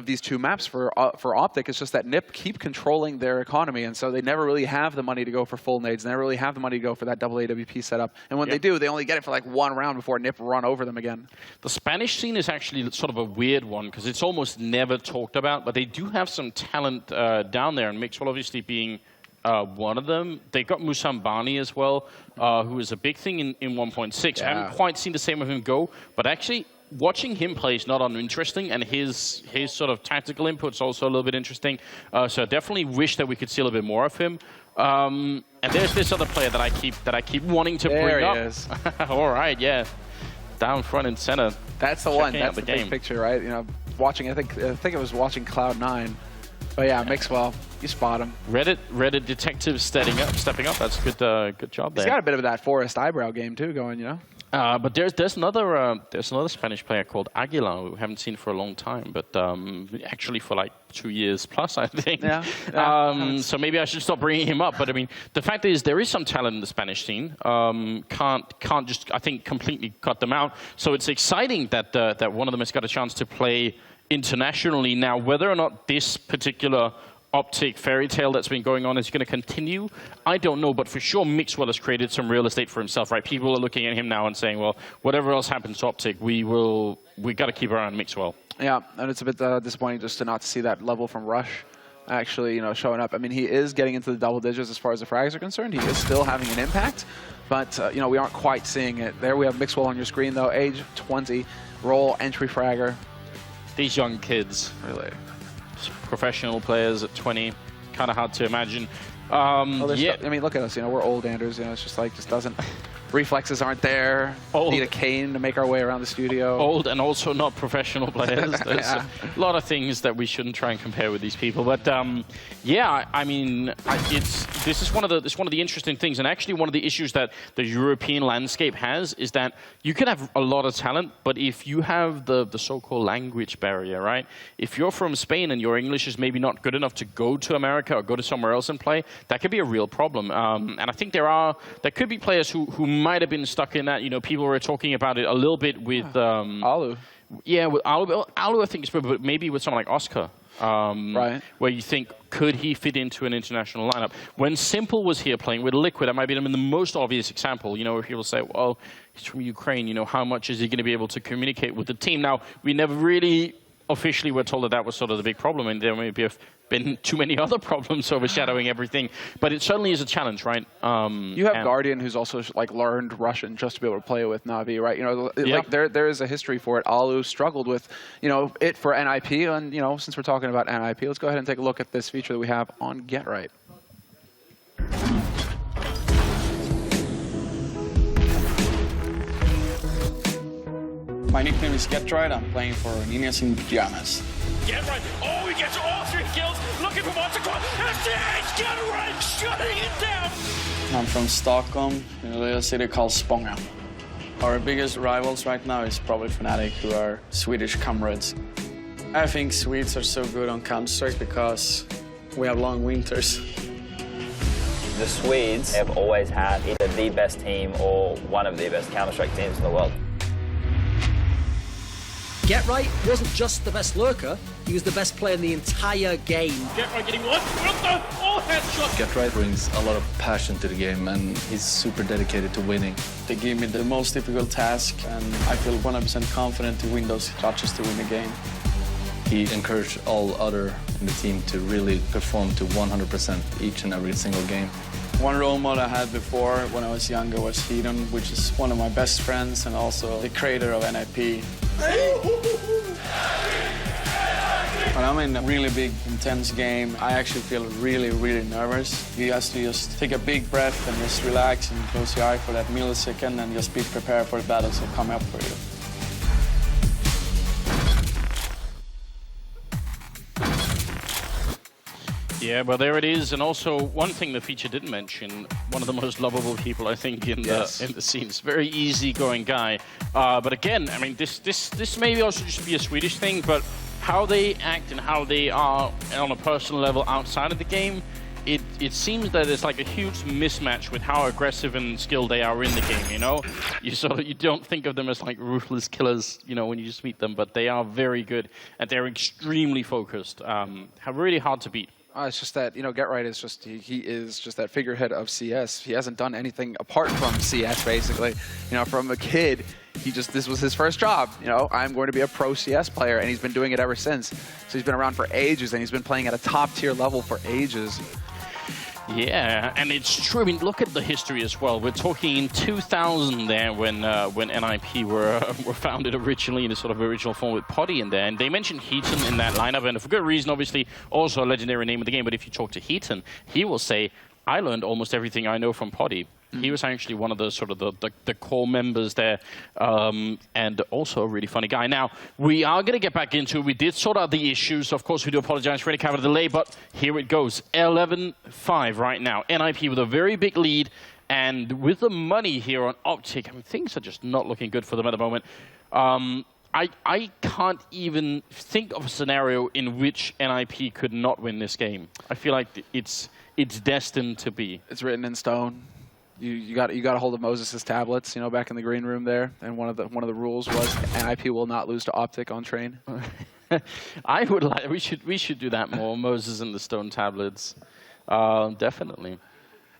these 2 maps for OpTic. It's just that NIP keep controlling their economy, and so they never really have the money to go for full nades. They never really have the money to go for that double AWP setup. And when they do, they only get it for like 1 round before NIP run over them again. The Spanish scene is actually sort of a weird one because it's almost never talked about, but they do have some talent down there, and Mixwell obviously being one of them. They got Musambani as well, who is a big thing in 1.6. I haven't quite seen the same of him go, but actually watching him play is not uninteresting, and his sort of tactical input's also a little bit interesting. So I definitely wish that we could see a little bit more of him. And there's this other player that I keep wanting to bring up. There he is. All right, yeah, down front and center. That's the one. That's the big picture, right? You know, watching. I think it was watching Cloud9. But yeah, Mixwell, you spot him. Reddit detective stepping up. That's good job there. He's got a bit of that Forrest eyebrow game too going, you know. But there's another Spanish player called Aguilar who we haven't seen for a long time, but actually for like 2 years plus, I think. Yeah. So maybe I should stop bringing him up. But I mean, the fact is there is some talent in the Spanish scene. Can't just, I think, completely cut them out. So it's exciting that one of them has got a chance to play internationally. Now, whether or not this particular OpTic fairy tale that's been going on is going to continue? I don't know, but for sure Mixwell has created some real estate for himself, right? People are looking at him now and saying, well, whatever else happens to OpTic, we got to keep our eye on Mixwell. Yeah, and it's a bit disappointing just to not see that level from Rush actually, showing up. I mean, he is getting into the double digits as far as the frags are concerned. He is still having an impact, but, we aren't quite seeing it. There we have Mixwell on your screen, though, age 20, role, entry fragger. These young kids. Really. Professional players at 20, kind of hard to imagine. Yeah. I mean, look at us, we're old Anders, it's just like, just doesn't, reflexes aren't there. Old. Need a cane to make our way around the studio. Old and also not professional players. There's Yeah. a lot of things that we shouldn't try and compare with these people. But yeah, I mean, this is one of the interesting things, and actually one of the issues that the European landscape has is that you can have a lot of talent, but if you have the so-called language barrier, right? If you're from Spain and your English is maybe not good enough to go to America or go to somewhere else and play, that could be a real problem. And I think there could be players who might have been stuck in that. People were talking about it a little bit with Alu. Yeah, with Alu I think it's but maybe with someone like Oscar. Right. Where you think, could he fit into an international lineup? When Simple was here playing with Liquid, that might be the most obvious example. Where people say, well, he's from Ukraine, how much is he going to be able to communicate with the team? Now, we never really officially were told that was sort of the big problem, and there may have been too many other problems overshadowing everything. But it certainly is a challenge, right? You have Guardian, who's also learned Russian just to be able to play with Na'Vi, right? Yep. There is a history for it. Alu struggled with, it for NIP, and since we're talking about NIP, let's go ahead and take a look at this feature that we have on Get Right. My nickname is Get Right. I'm playing for Niñas in Pyjamas. Get Right. Oh, he gets all 3 kills. Looking for Vods across. And Get Right shutting it down. I'm from Stockholm, in a little city called Spånga. Our biggest rivals right now is probably Fnatic, who are Swedish comrades. I think Swedes are so good on Counter-Strike because we have long winters. The Swedes have always had either the best team or one of the best Counter-Strike teams in the world. Get Right wasn't just the best lurker, he was the best player in the entire game. Get Right getting one. Oh, headshot. Get Right brings a lot of passion to the game, and he's super dedicated to winning. They gave me the most difficult task, and I feel 100% confident to win those clutches to win the game. He encouraged all other in the team to really perform to 100% each and every single game. One role model I had before when I was younger was Hedon, which is one of my best friends and also the creator of NIP. When I'm in a really big, intense game, I actually feel really, really nervous. You have to just take a big breath and just relax and close your eye for that millisecond and just be prepared for the battles that come up for you. Yeah, well, there it is. And also, one thing the feature didn't mention, one of the most lovable people, I think, in the scenes. Very easygoing guy. But again, I mean, this may also just be a Swedish thing, but how they act and how they are on a personal level outside of the game, it seems that it's like a huge mismatch with how aggressive and skilled they are in the game, You don't think of them as like ruthless killers, when you just meet them, but they are very good and they're extremely focused. Really hard to beat. It's just that, Get Right is just, he is just that figurehead of CS. He hasn't done anything apart from CS, basically. From a kid, this was his first job. I'm going to be a pro CS player, and he's been doing it ever since. So he's been around for ages, and he's been playing at a top-tier level for ages. Yeah, and it's true. I mean, look at the history as well. We're talking in 2000 there when NIP were founded originally in a sort of original form with Poddy in there. And they mentioned Heaton in that lineup, and for good reason, obviously, also a legendary name of the game. But if you talk to Heaton, he will say, I learned almost everything I know from Poddy. He was actually one of the sort of the core members there, and also a really funny guy. Now, we are going to get back into it. We did sort out the issues. Of course, we do apologize for any kind of delay, but here it goes. 11-5 right now. NIP with a very big lead, and with the money here on OpTic, I mean, things are just not looking good for them at the moment. I can't even think of a scenario in which NIP could not win this game. I feel like it's destined to be. It's written in stone. You got a hold of Moses' tablets, back in the green room there, and one of the rules was NIP will not lose to OpTic on train. I would like. We should do that more. Moses and the stone tablets, definitely.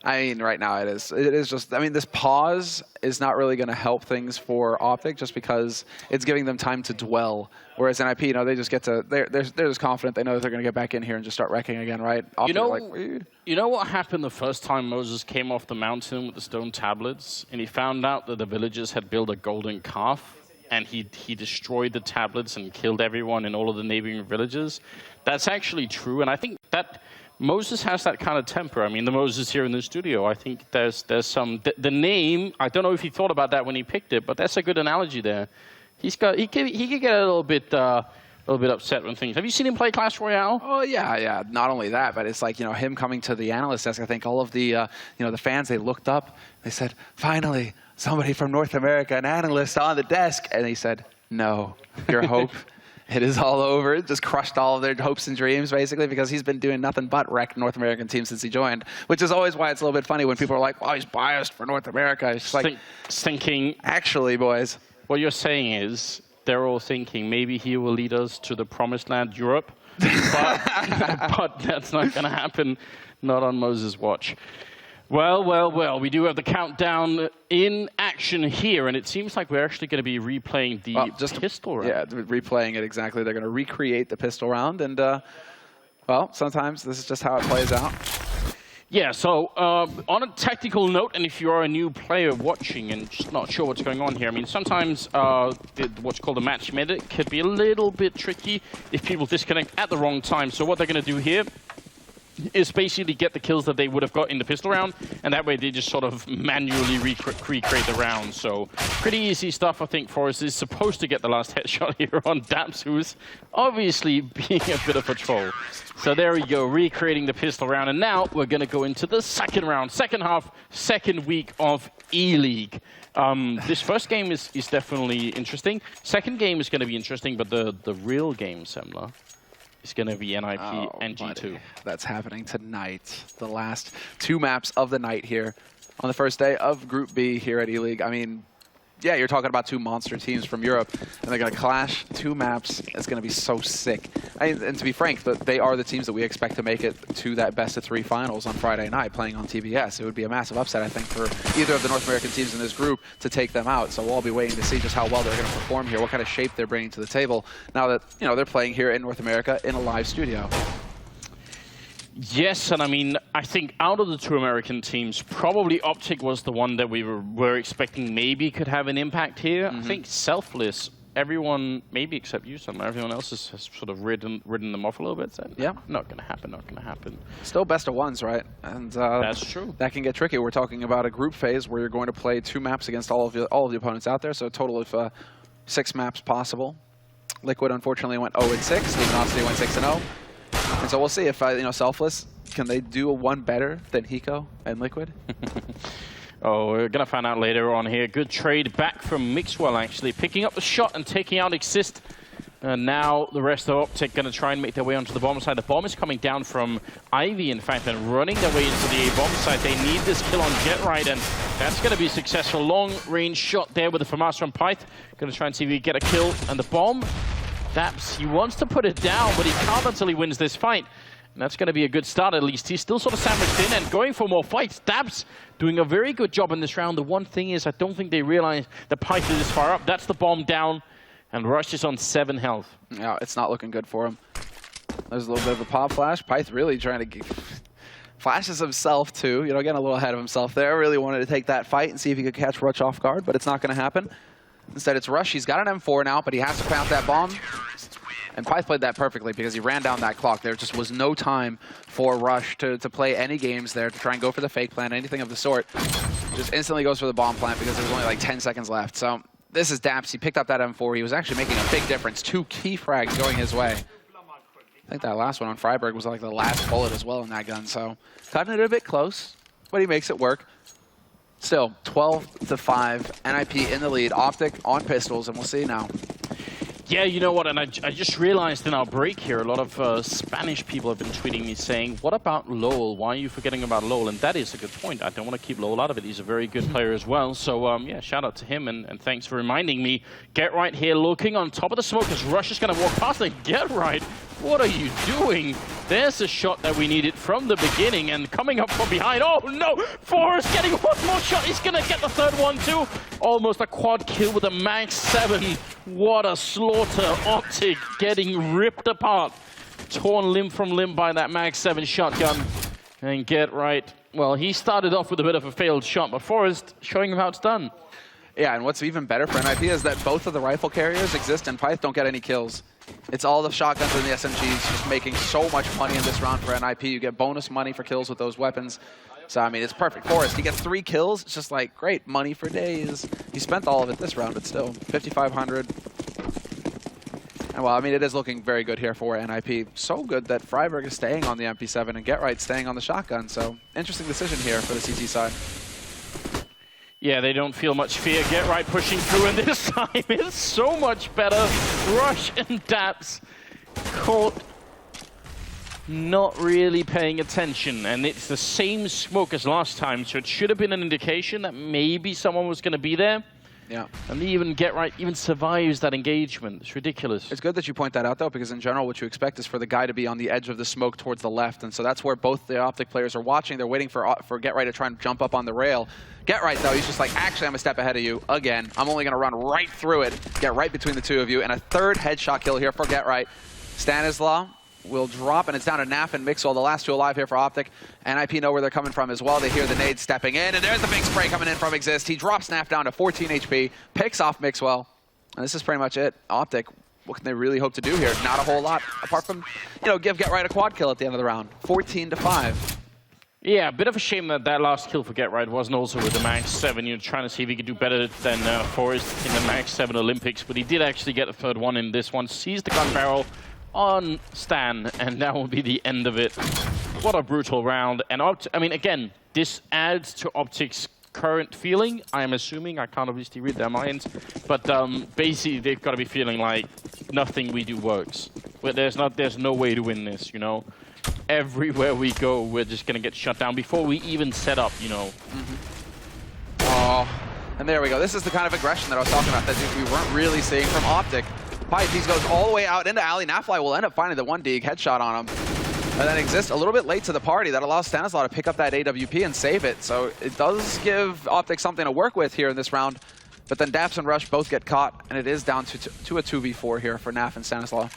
I mean, right now it is just, I mean, this pause is not really going to help things for OpTic just because it's giving them time to dwell. Whereas NIP, you know, they just get to, they're just confident. They know that they're going to get back in here and just start wrecking again, right? OpTic, you know what happened the first time Moses came off the mountain with the stone tablets and he found out that the villagers had built a golden calf and he destroyed the tablets and killed everyone in all of the neighboring villages? That's actually true, and I think that Moses has that kind of temper. I mean, the Moses here in the studio, I think there's some... The name, I don't know if he thought about that when he picked it, but that's a good analogy there. He could get a little bit upset when things... Have you seen him play Clash Royale? Oh, yeah. Not only that, but it's like, you know, him coming to the analyst desk. I think all of the, you know, the fans, they looked up. They said, finally, somebody from North America, an analyst on the desk. And he said, no, your hope... It is all over. It just crushed all of their hopes and dreams, basically, because he's been doing nothing but wreck North American teams since he joined, which is always why it's a little bit funny when people are like, oh, he's biased for North America. It's like, thinking... Actually, boys. What you're saying is they're all thinking maybe he will lead us to the promised land, Europe, but that's not going to happen, not on Moses' watch. Well, we do have the countdown in action here, and it seems like we're actually going to be replaying the pistol round. Yeah, replaying it exactly. They're going to recreate the pistol round, and, well, sometimes this is just how it plays out. Yeah, so on a technical note, and if you are a new player watching and just not sure what's going on here, I mean, sometimes what's called a match medic could be a little bit tricky if people disconnect at the wrong time. So what they're going to do here is basically get the kills that they would have got in the pistol round, and that way they just sort of manually recreate the round. So pretty easy stuff, I think. Forrest is supposed to get the last headshot here on Daps, who's obviously being a bit of a troll. So there we go, recreating the pistol round, and now we're going to go into the second round, second half, second week of Eleague. This first game is definitely interesting. Second game is going to be interesting, but the real game, Semler, it's going to be NIP and G2. Buddy. That's happening tonight. The last two maps of the night here on the first day of Group B here at Eleague. I mean, yeah, you're talking about two monster teams from Europe, and they're going to clash two maps. It's going to be so sick. And to be frank, they are the teams that we expect to make it to that best-of-3 finals on Friday night playing on TBS. It would be a massive upset, I think, for either of the North American teams in this group to take them out. So we'll all be waiting to see just how well they're going to perform here, what kind of shape they're bringing to the table now that, you know, they're playing here in North America in a live studio. Yes, and I mean, I think out of the two American teams, probably OpTic was the one that we were expecting maybe could have an impact here. I think Selfless, everyone, maybe except you, Sam, everyone else has sort of ridden them off a little bit. So, yeah, not going to happen, not going to happen. Still best of ones, right? And that's true. That can get tricky. We're talking about a group phase where you're going to play two maps against all of the opponents out there, so a total of 6 maps possible. Liquid, unfortunately, went 0-6. Luminosity went 6-0. And so we'll see if, you know, Selfless, can they do one better than Hiko and Liquid? Oh, we're going to find out later on here. Good trade back from Mixwell, actually. Picking up the shot and taking out Exist. And now the rest of OpTic going to try and make their way onto the bomb side. The bomb is coming down from Ivy, in fact, and running their way into the A bomb side. They need this kill on Jetride, and that's going to be successful. Long-range shot there with the FAMAS from Pyth. Going to try and see if he can get a kill. And the bomb, Daps, he wants to put it down, but he can't until he wins this fight. And that's going to be a good start, at least. He's still sort of sandwiched in and going for more fights. Daps doing a very good job in this round. The one thing is, I don't think they realize that Pyth is this far up. That's the bomb down, and Rush is on 7 health. Yeah, it's not looking good for him. There's a little bit of a pop flash. Pyth really trying to flashes himself, too. You know, getting a little ahead of himself there. Really wanted to take that fight and see if he could catch Rush off guard, but it's not going to happen. Instead, it's Rush. He's got an M4 now, but he has to plant that bomb. And Pyth played that perfectly because he ran down that clock. There just was no time for Rush to play any games there, to try and go for the fake plant, anything of the sort. Just instantly goes for the bomb plant because there was only like 10 seconds left. So this is Daps. He picked up that M4. He was actually making a big difference. 2 key frags going his way. I think that last one on Freiburg was like the last bullet as well in that gun. So cutting it a bit close, but he makes it work. Still, 12-5, NIP in the lead. OpTic on pistols, and we'll see now. Yeah, you know what, and I just realized in our break here, a lot of Spanish people have been tweeting me saying, what about Lowell? Why are you forgetting about Lowell? And that is a good point. I don't want to keep Lowell out of it. He's a very good player as well. So, yeah, shout out to him, and thanks for reminding me. Get Right here looking on top of the smoke as Rush is going to walk past and Get Right. What are you doing? There's a shot that we needed from the beginning, and coming up from behind. Oh, no! Forrest getting one more shot. He's going to get the third one, too. Almost a quad kill with a Max 7. What a slaughter. OpTic getting ripped apart. Torn limb from limb by that Max 7 shotgun. And Get Right. Well, he started off with a bit of a failed shot, but Forrest showing him how it's done. Yeah, and what's even better for NIP is that both of the rifle carriers exist and Pyth don't get any kills. It's all the shotguns and the SMGs just making so much money in this round for NIP. You get bonus money for kills with those weapons. So, I mean, it's perfect. Forrest, he gets 3 kills. It's just like, great, money for days. He spent all of it this round, but still, 5,500. And well, I mean, it is looking very good here for NIP. So good that Freiburg is staying on the MP7 and Get Right staying on the shotgun. So, interesting decision here for the CT side. Yeah, they don't feel much fear. Get Right pushing through, and this time it's so much better. Rush and Daps caught not really paying attention, and it's the same smoke as last time, so it should have been an indication that maybe someone was going to be there. Yeah. And even Get Right even survives that engagement. It's ridiculous. It's good that you point that out, though, because in general, what you expect is for the guy to be on the edge of the smoke towards the left, and so that's where both the OpTic players are watching. They're waiting for Get Right to try and jump up on the rail. Get Right, though, he's just like, actually, I'm a step ahead of you. Again, I'm only going to run right through it, get right between the two of you, and a third headshot kill here for Get Right. Stanislaw will drop, and it's down to Naf and Mixwell, the last two alive here for OpTic. NIP know where they're coming from as well. They hear the nades stepping in, and there's the big spray coming in from Exist. He drops Naf down to 14 HP, picks off Mixwell, and this is pretty much it. OpTic, what can they really hope to do here? Not a whole lot, apart from, you know, give Get Right a quad kill at the end of the round. 14-5. Yeah, a bit of a shame that that last kill for Get Right wasn't also with the Max 7. You're trying to see if he could do better than Forrest in the Max 7 Olympics, but he did actually get the third one in this one. Sees the gun barrel on Stan, and that will be the end of it. What a brutal round. And I mean, again, this adds to OpTic's current feeling. I am assuming, I can't obviously read their minds, but basically they've got to be feeling like nothing we do works. But there's no way to win this, you know. Everywhere we go, we're just gonna get shut down before we even set up, you know. Oh, and there we go. This is the kind of aggression that I was talking about that we weren't really seeing from OpTic. Pyth goes all the way out into alley. Nafly will end up finding the 1 dig headshot on him. And then Exist a little bit late to the party. That allows Stanislaw to pick up that AWP and save it. So it does give OpTic something to work with here in this round. But then Daps and Rush both get caught, and it is down to a 2v4 here for Naf and Stanislaw.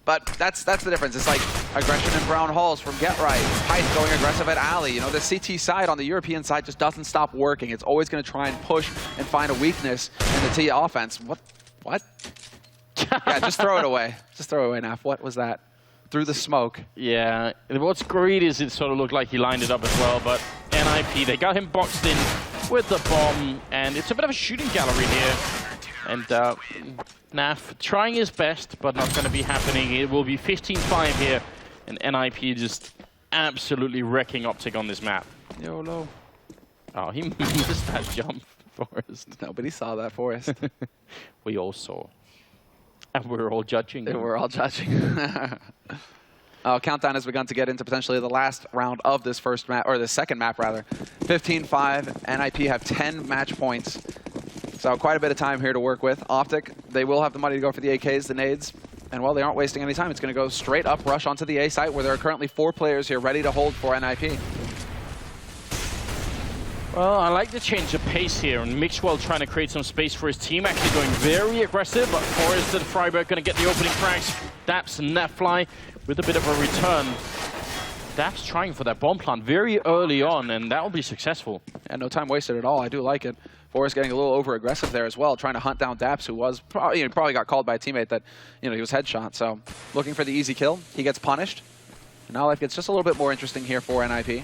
But that's the difference. It's like aggression in Brown Halls from Get Right. Pyth going aggressive at alley. You know, the CT side on the European side just doesn't stop working. It's always going to try and push and find a weakness in the T offense. What? Yeah, just throw it away. Just throw it away, Naf. What was that? Through the smoke. Yeah. What's great is it sort of looked like he lined it up as well, but NIP, they got him boxed in with the bomb, and it's a bit of a shooting gallery here. And Naf trying his best, but not going to be happening. It will be 15-5 here, and NIP just absolutely wrecking OpTic on this map. YOLO. Oh, he missed that jump, Forrest. Nobody saw that, Forrest. We all saw. And we're all judging. We're all judging. Countdown has begun to get into potentially the last round of this first map, or the second map rather. 15-5. NIP have 10 match points. So quite a bit of time here to work with. OpTic, they will have the money to go for the AKs, the nades. And while they aren't wasting any time, it's going to go straight up rush onto the A site where there are currently 4 players here ready to hold for NIP. Well, I like the change of pace here, and Mixwell trying to create some space for his team, actually going very aggressive, but Forrest and Freiburg going to get the opening frags. Daps and Nafly with a bit of a return. Daps trying for that bomb plant very early on, and that will be successful. And no time wasted at all. I do like it. Forrest getting a little over-aggressive there as well, trying to hunt down Daps, who was probably got called by a teammate that, you know, he was headshot. So looking for the easy kill. He gets punished. And now life gets just a little bit more interesting here for NIP.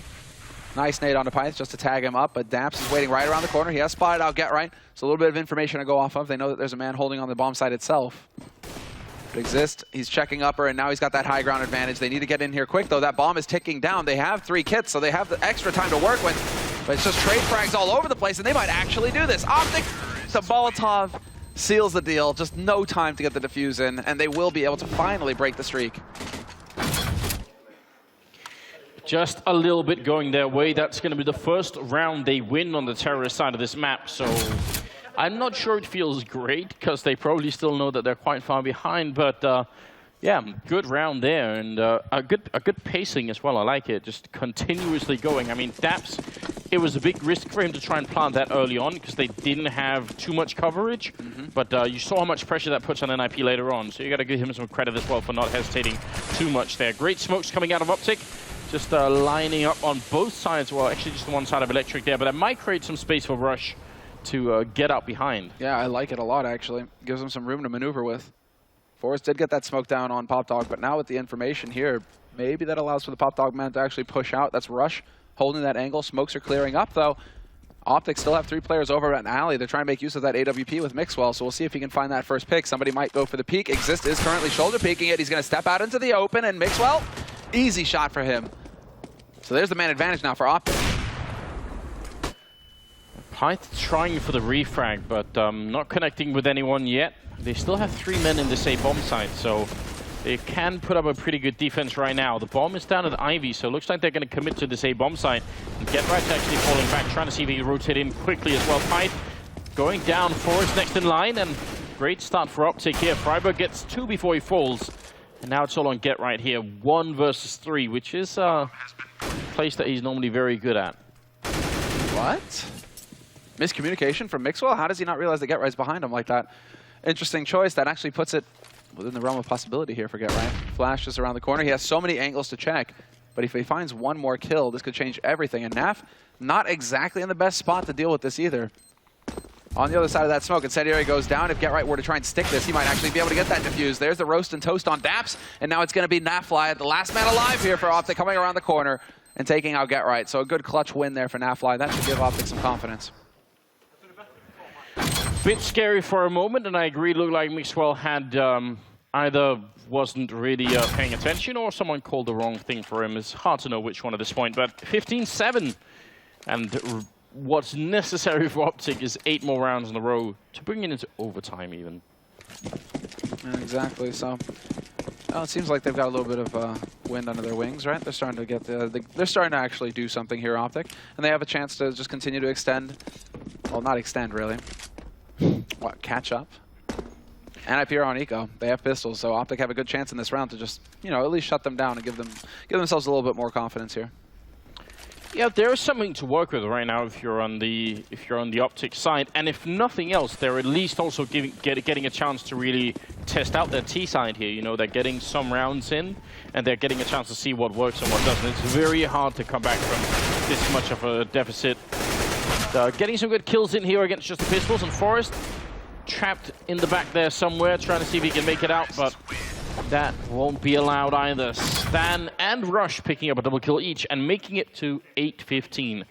Nice nade onto Pyth just to tag him up, but Daps is waiting right around the corner. He has spotted out Get Right. So a little bit of information to go off of. They know that there's a man holding on the bomb site itself. Exist. He's checking upper, and now he's got that high ground advantage. They need to get in here quick, though. That bomb is ticking down. They have 3 kits, so they have the extra time to work with. But it's just trade frags all over the place, and they might actually do this. OpTic, the Molotov seals the deal. Just no time to get the defuse in, and they will be able to finally break the streak. Just a little bit going their way. That's going to be the first round they win on the terrorist side of this map. So I'm not sure it feels great because they probably still know that they're quite far behind. But yeah, good round there and a good pacing as well. I like it. Just continuously going. I mean, Daps, it was a big risk for him to try and plant that early on because they didn't have too much coverage. But you saw how much pressure that puts on NIP later on. So you got to give him some credit as well for not hesitating too much there. Great smokes coming out of OpTic. Just lining up on both sides. Well, actually just one side of Electric there, but that might create some space for Rush to get out behind. Yeah, I like it a lot, actually. Gives them some room to maneuver with. Forrest did get that smoke down on PopDog, but now with the information here, maybe that allows for the PopDog man to actually push out. That's Rush holding that angle. Smokes are clearing up, though. OpTic still have 3 players over at an alley. They're trying to make use of that AWP with Mixwell, so we'll see if he can find that first pick. Somebody might go for the peek. Exist is currently shoulder peeking it. He's going to step out into the open, and Mixwell, easy shot for him. So there's the man advantage now for OpTic. Pyth trying for the refrag, but not connecting with anyone yet. They still have 3 men in this A bomb site, so they can put up a pretty good defense right now. The bomb is down at Ivy, so it looks like they're going to commit to this A bomb site. And GetRight's actually falling back, trying to see if he can rotate in quickly as well. Pyth going down, Forrest next in line, and great start for OpTic here. Freiburg gets 2 before he falls. And now it's all on GetRight here, 1 versus 3, which is a place that he's normally very good at. What? Miscommunication from Mixwell? How does he not realize that GetRight's behind him like that? Interesting choice. That actually puts it within the realm of possibility here for GetRight. Flashes around the corner. He has so many angles to check, but if he finds one more kill, this could change everything. And Naf, not exactly in the best spot to deal with this either. On the other side of that smoke, Incendiary goes down. If GetRight were to try and stick this, he might actually be able to get that defuse. There's the roast and toast on Daps, and now it's going to be Nafly, the last man alive here for OpTic, coming around the corner and taking out GetRight. So a good clutch win there for Nafly. That should give OpTic some confidence. Bit scary for a moment, and I agree. It looked like Mixwell had either wasn't really paying attention or someone called the wrong thing for him. It's hard to know which one at this point, but 15-7. And what's necessary for OpTic is 8 more rounds in a row to bring it into overtime even. Yeah, exactly. So it seems like they've got a little bit of wind under their wings, right? They're starting to get they're starting to actually do something here, OpTic, and they have a chance to just continue to extend. Well, not extend really. What, catch up? NIP are on eco. They have pistols, so OpTic have a good chance in this round to just, you know, at least shut them down and give themselves a little bit more confidence here. Yeah, there is something to work with right now if you're on the OpTic side, and if nothing else, they're at least also getting a chance to really test out their T side here. You know, they're getting some rounds in, and they're getting a chance to see what works and what doesn't. It's very hard to come back from this much of a deficit. Getting some good kills in here against just the pistols, and Forrest trapped in the back there somewhere, trying to see if he can make it out, but that won't be allowed either. Stan and Rush picking up a double kill each and making it to 8-15.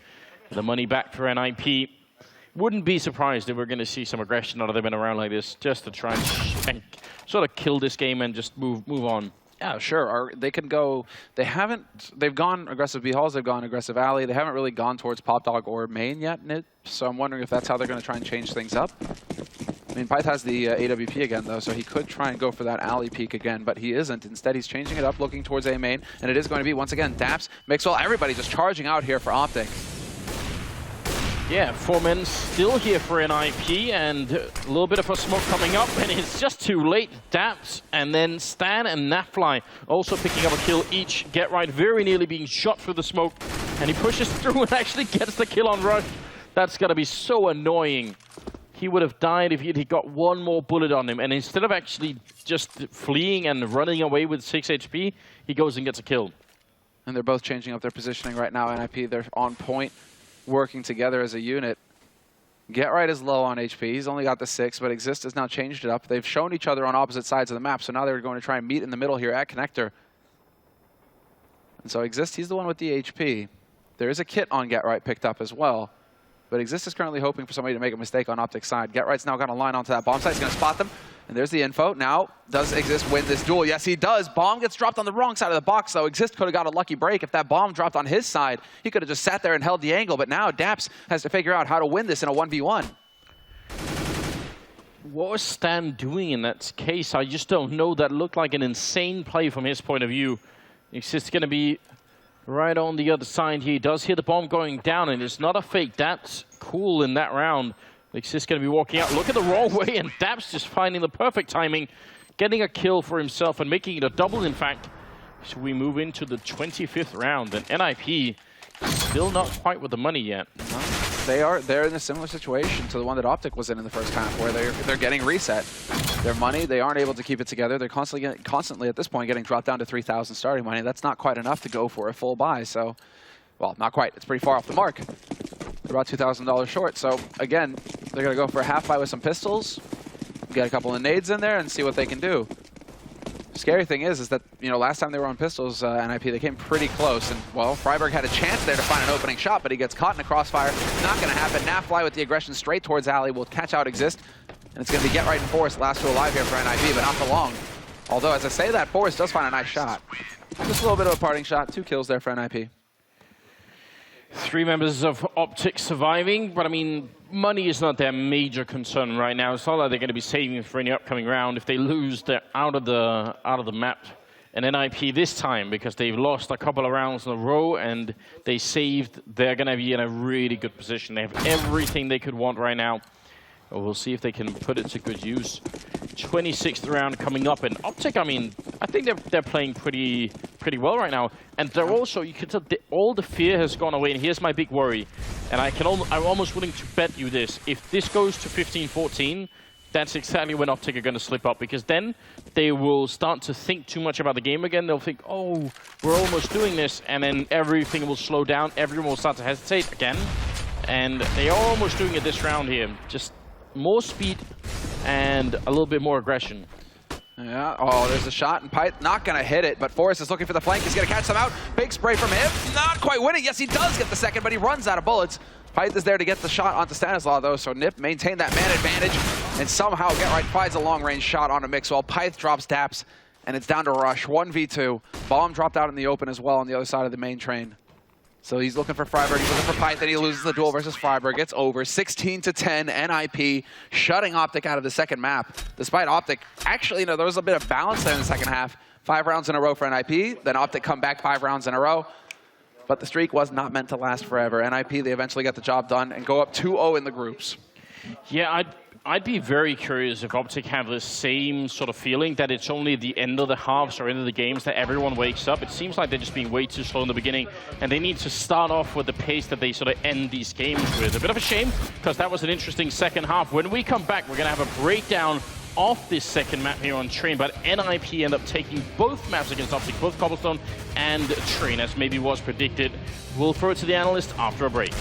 The money back for NIP. Wouldn't be surprised if we're going to see some aggression out of them in a round like this, just to try and sort of kill this game and just move on. Yeah, sure. They can go. They've gone aggressive B halls. They've gone aggressive alley. They haven't really gone towards PopDog or main yet. So I'm wondering if that's how they're going to try and change things up. I mean, Pyth has the AWP again, though, so he could try and go for that alley peek again, but he isn't. Instead, he's changing it up, looking towards A main, and it is going to be, once again, Daps, Mixwell, everybody just charging out here for OpTic. Yeah, 4 men still here for NIP, and a little bit of a smoke coming up, and it's just too late. Daps, and then Stan and Nafly also picking up a kill each. GetRight very nearly being shot through the smoke, and he pushes through and actually gets the kill on Rush. That's got to be so annoying. He would have died if he got one more bullet on him, and instead of actually just fleeing and running away with 6 HP, he goes and gets a kill. And they're both changing up their positioning right now. NIP, they're on point, working together as a unit. GetRight is low on HP. He's only got the 6, but Exist has now changed it up. They've shown each other on opposite sides of the map, so now they're going to try and meet in the middle here at Connector. And so Exist, he's the one with the HP. There is a kit on GetRight picked up as well. But Exist is currently hoping for somebody to make a mistake on OpTic's side. GetRight's now got a line onto that bomb site. He's going to spot them. And there's the info. Now, does Exist win this duel? Yes, he does. Bomb gets dropped on the wrong side of the box, though. Exist could have got a lucky break. If that bomb dropped on his side, he could have just sat there and held the angle. But now Daps has to figure out how to win this in a 1v1. what was Stan doing in that case? I just don't know. That looked like an insane play from his point of view. It's just going to be right on the other side here. He does hear the bomb going down, and it's not a fake. That's cool in that round. It's just going to be walking out. Look at the wrong way, and Daps just finding the perfect timing, getting a kill for himself and making it a double, in fact. So we move into the 25th round, and NIP still not quite with the money yet. They're in a similar situation to the one that OpTic was in the first half, where they're getting reset. Their money, they aren't able to keep it together. They're constantly at this point getting dropped down to 3,000 starting money. That's not quite enough to go for a full buy. So, well, not quite. It's pretty far off the mark. They're about $2,000 short. So again, they're gonna go for a half buy with some pistols, get a couple of nades in there, and see what they can do. Scary thing is that, you know, last time they were on pistols, NIP, they came pretty close. And, well, Freiberg had a chance there to find an opening shot, but he gets caught in a crossfire. Not going to happen. Nafly with the aggression straight towards Ali will catch out Exist. And it's going to be Get Right and Forrest, last two alive here for NIP, but not for long. Although, as I say that, Forrest does find a nice shot. Just a little bit of a parting shot. 2 kills there for NIP. 3 members of OpTic surviving, but I mean, money is not their major concern right now. It's not like they're going to be saving for any upcoming round. If they lose, they're out of the map. And NIP this time, because they've lost a couple of rounds in a row and they saved, they're going to be in a really good position. They have everything they could want right now. We'll see if they can put it to good use. 26th round coming up, and OpTic, I mean, I think they're playing pretty well right now. And they're also, you can tell, all the fear has gone away. And here's my big worry, and I'm almost willing to bet you this: if this goes to 15-14, that's exactly when OpTic are going to slip up, because then they will start to think too much about the game again. They'll think, oh, we're almost doing this, and then everything will slow down. Everyone will start to hesitate again, and they are almost doing it this round here. Just more speed and a little bit more aggression. Yeah, oh, there's a shot, and Pyth not going to hit it, but Forrest is looking for the flank. He's going to catch them out. Big spray from him. Not quite winning. Yes, he does get the second, but he runs out of bullets. Pyth is there to get the shot onto Stanislaw, though, so Nip maintained that man advantage, and somehow Get Right finds a long-range shot onto Mix while Pyth drops Daps, and it's down to Rush. 1v2. Bomb dropped out in the open as well on the other side of the main train. So he's looking for Freiberg, he's looking for Pyth, and he loses the duel versus Freiberg. It's over, 16-10, NIP shutting OpTic out of the second map. Despite OpTic, actually, you know, there was a bit of balance there in the second half. 5 rounds in a row for NIP, then OpTic come back 5 rounds in a row. But the streak was not meant to last forever. NIP, they eventually get the job done and go up 2-0 in the groups. Yeah, I'd be very curious if OpTic have the same sort of feeling that it's only the end of the halves or end of the games that everyone wakes up. It seems like they're just being way too slow in the beginning, and they need to start off with the pace that they sort of end these games with. A bit of a shame, because that was an interesting second half. When we come back, we're going to have a breakdown of this second map here on Train, but NIP end up taking both maps against OpTic, both Cobblestone and Train, as maybe was predicted. We'll throw it to the analyst after a break.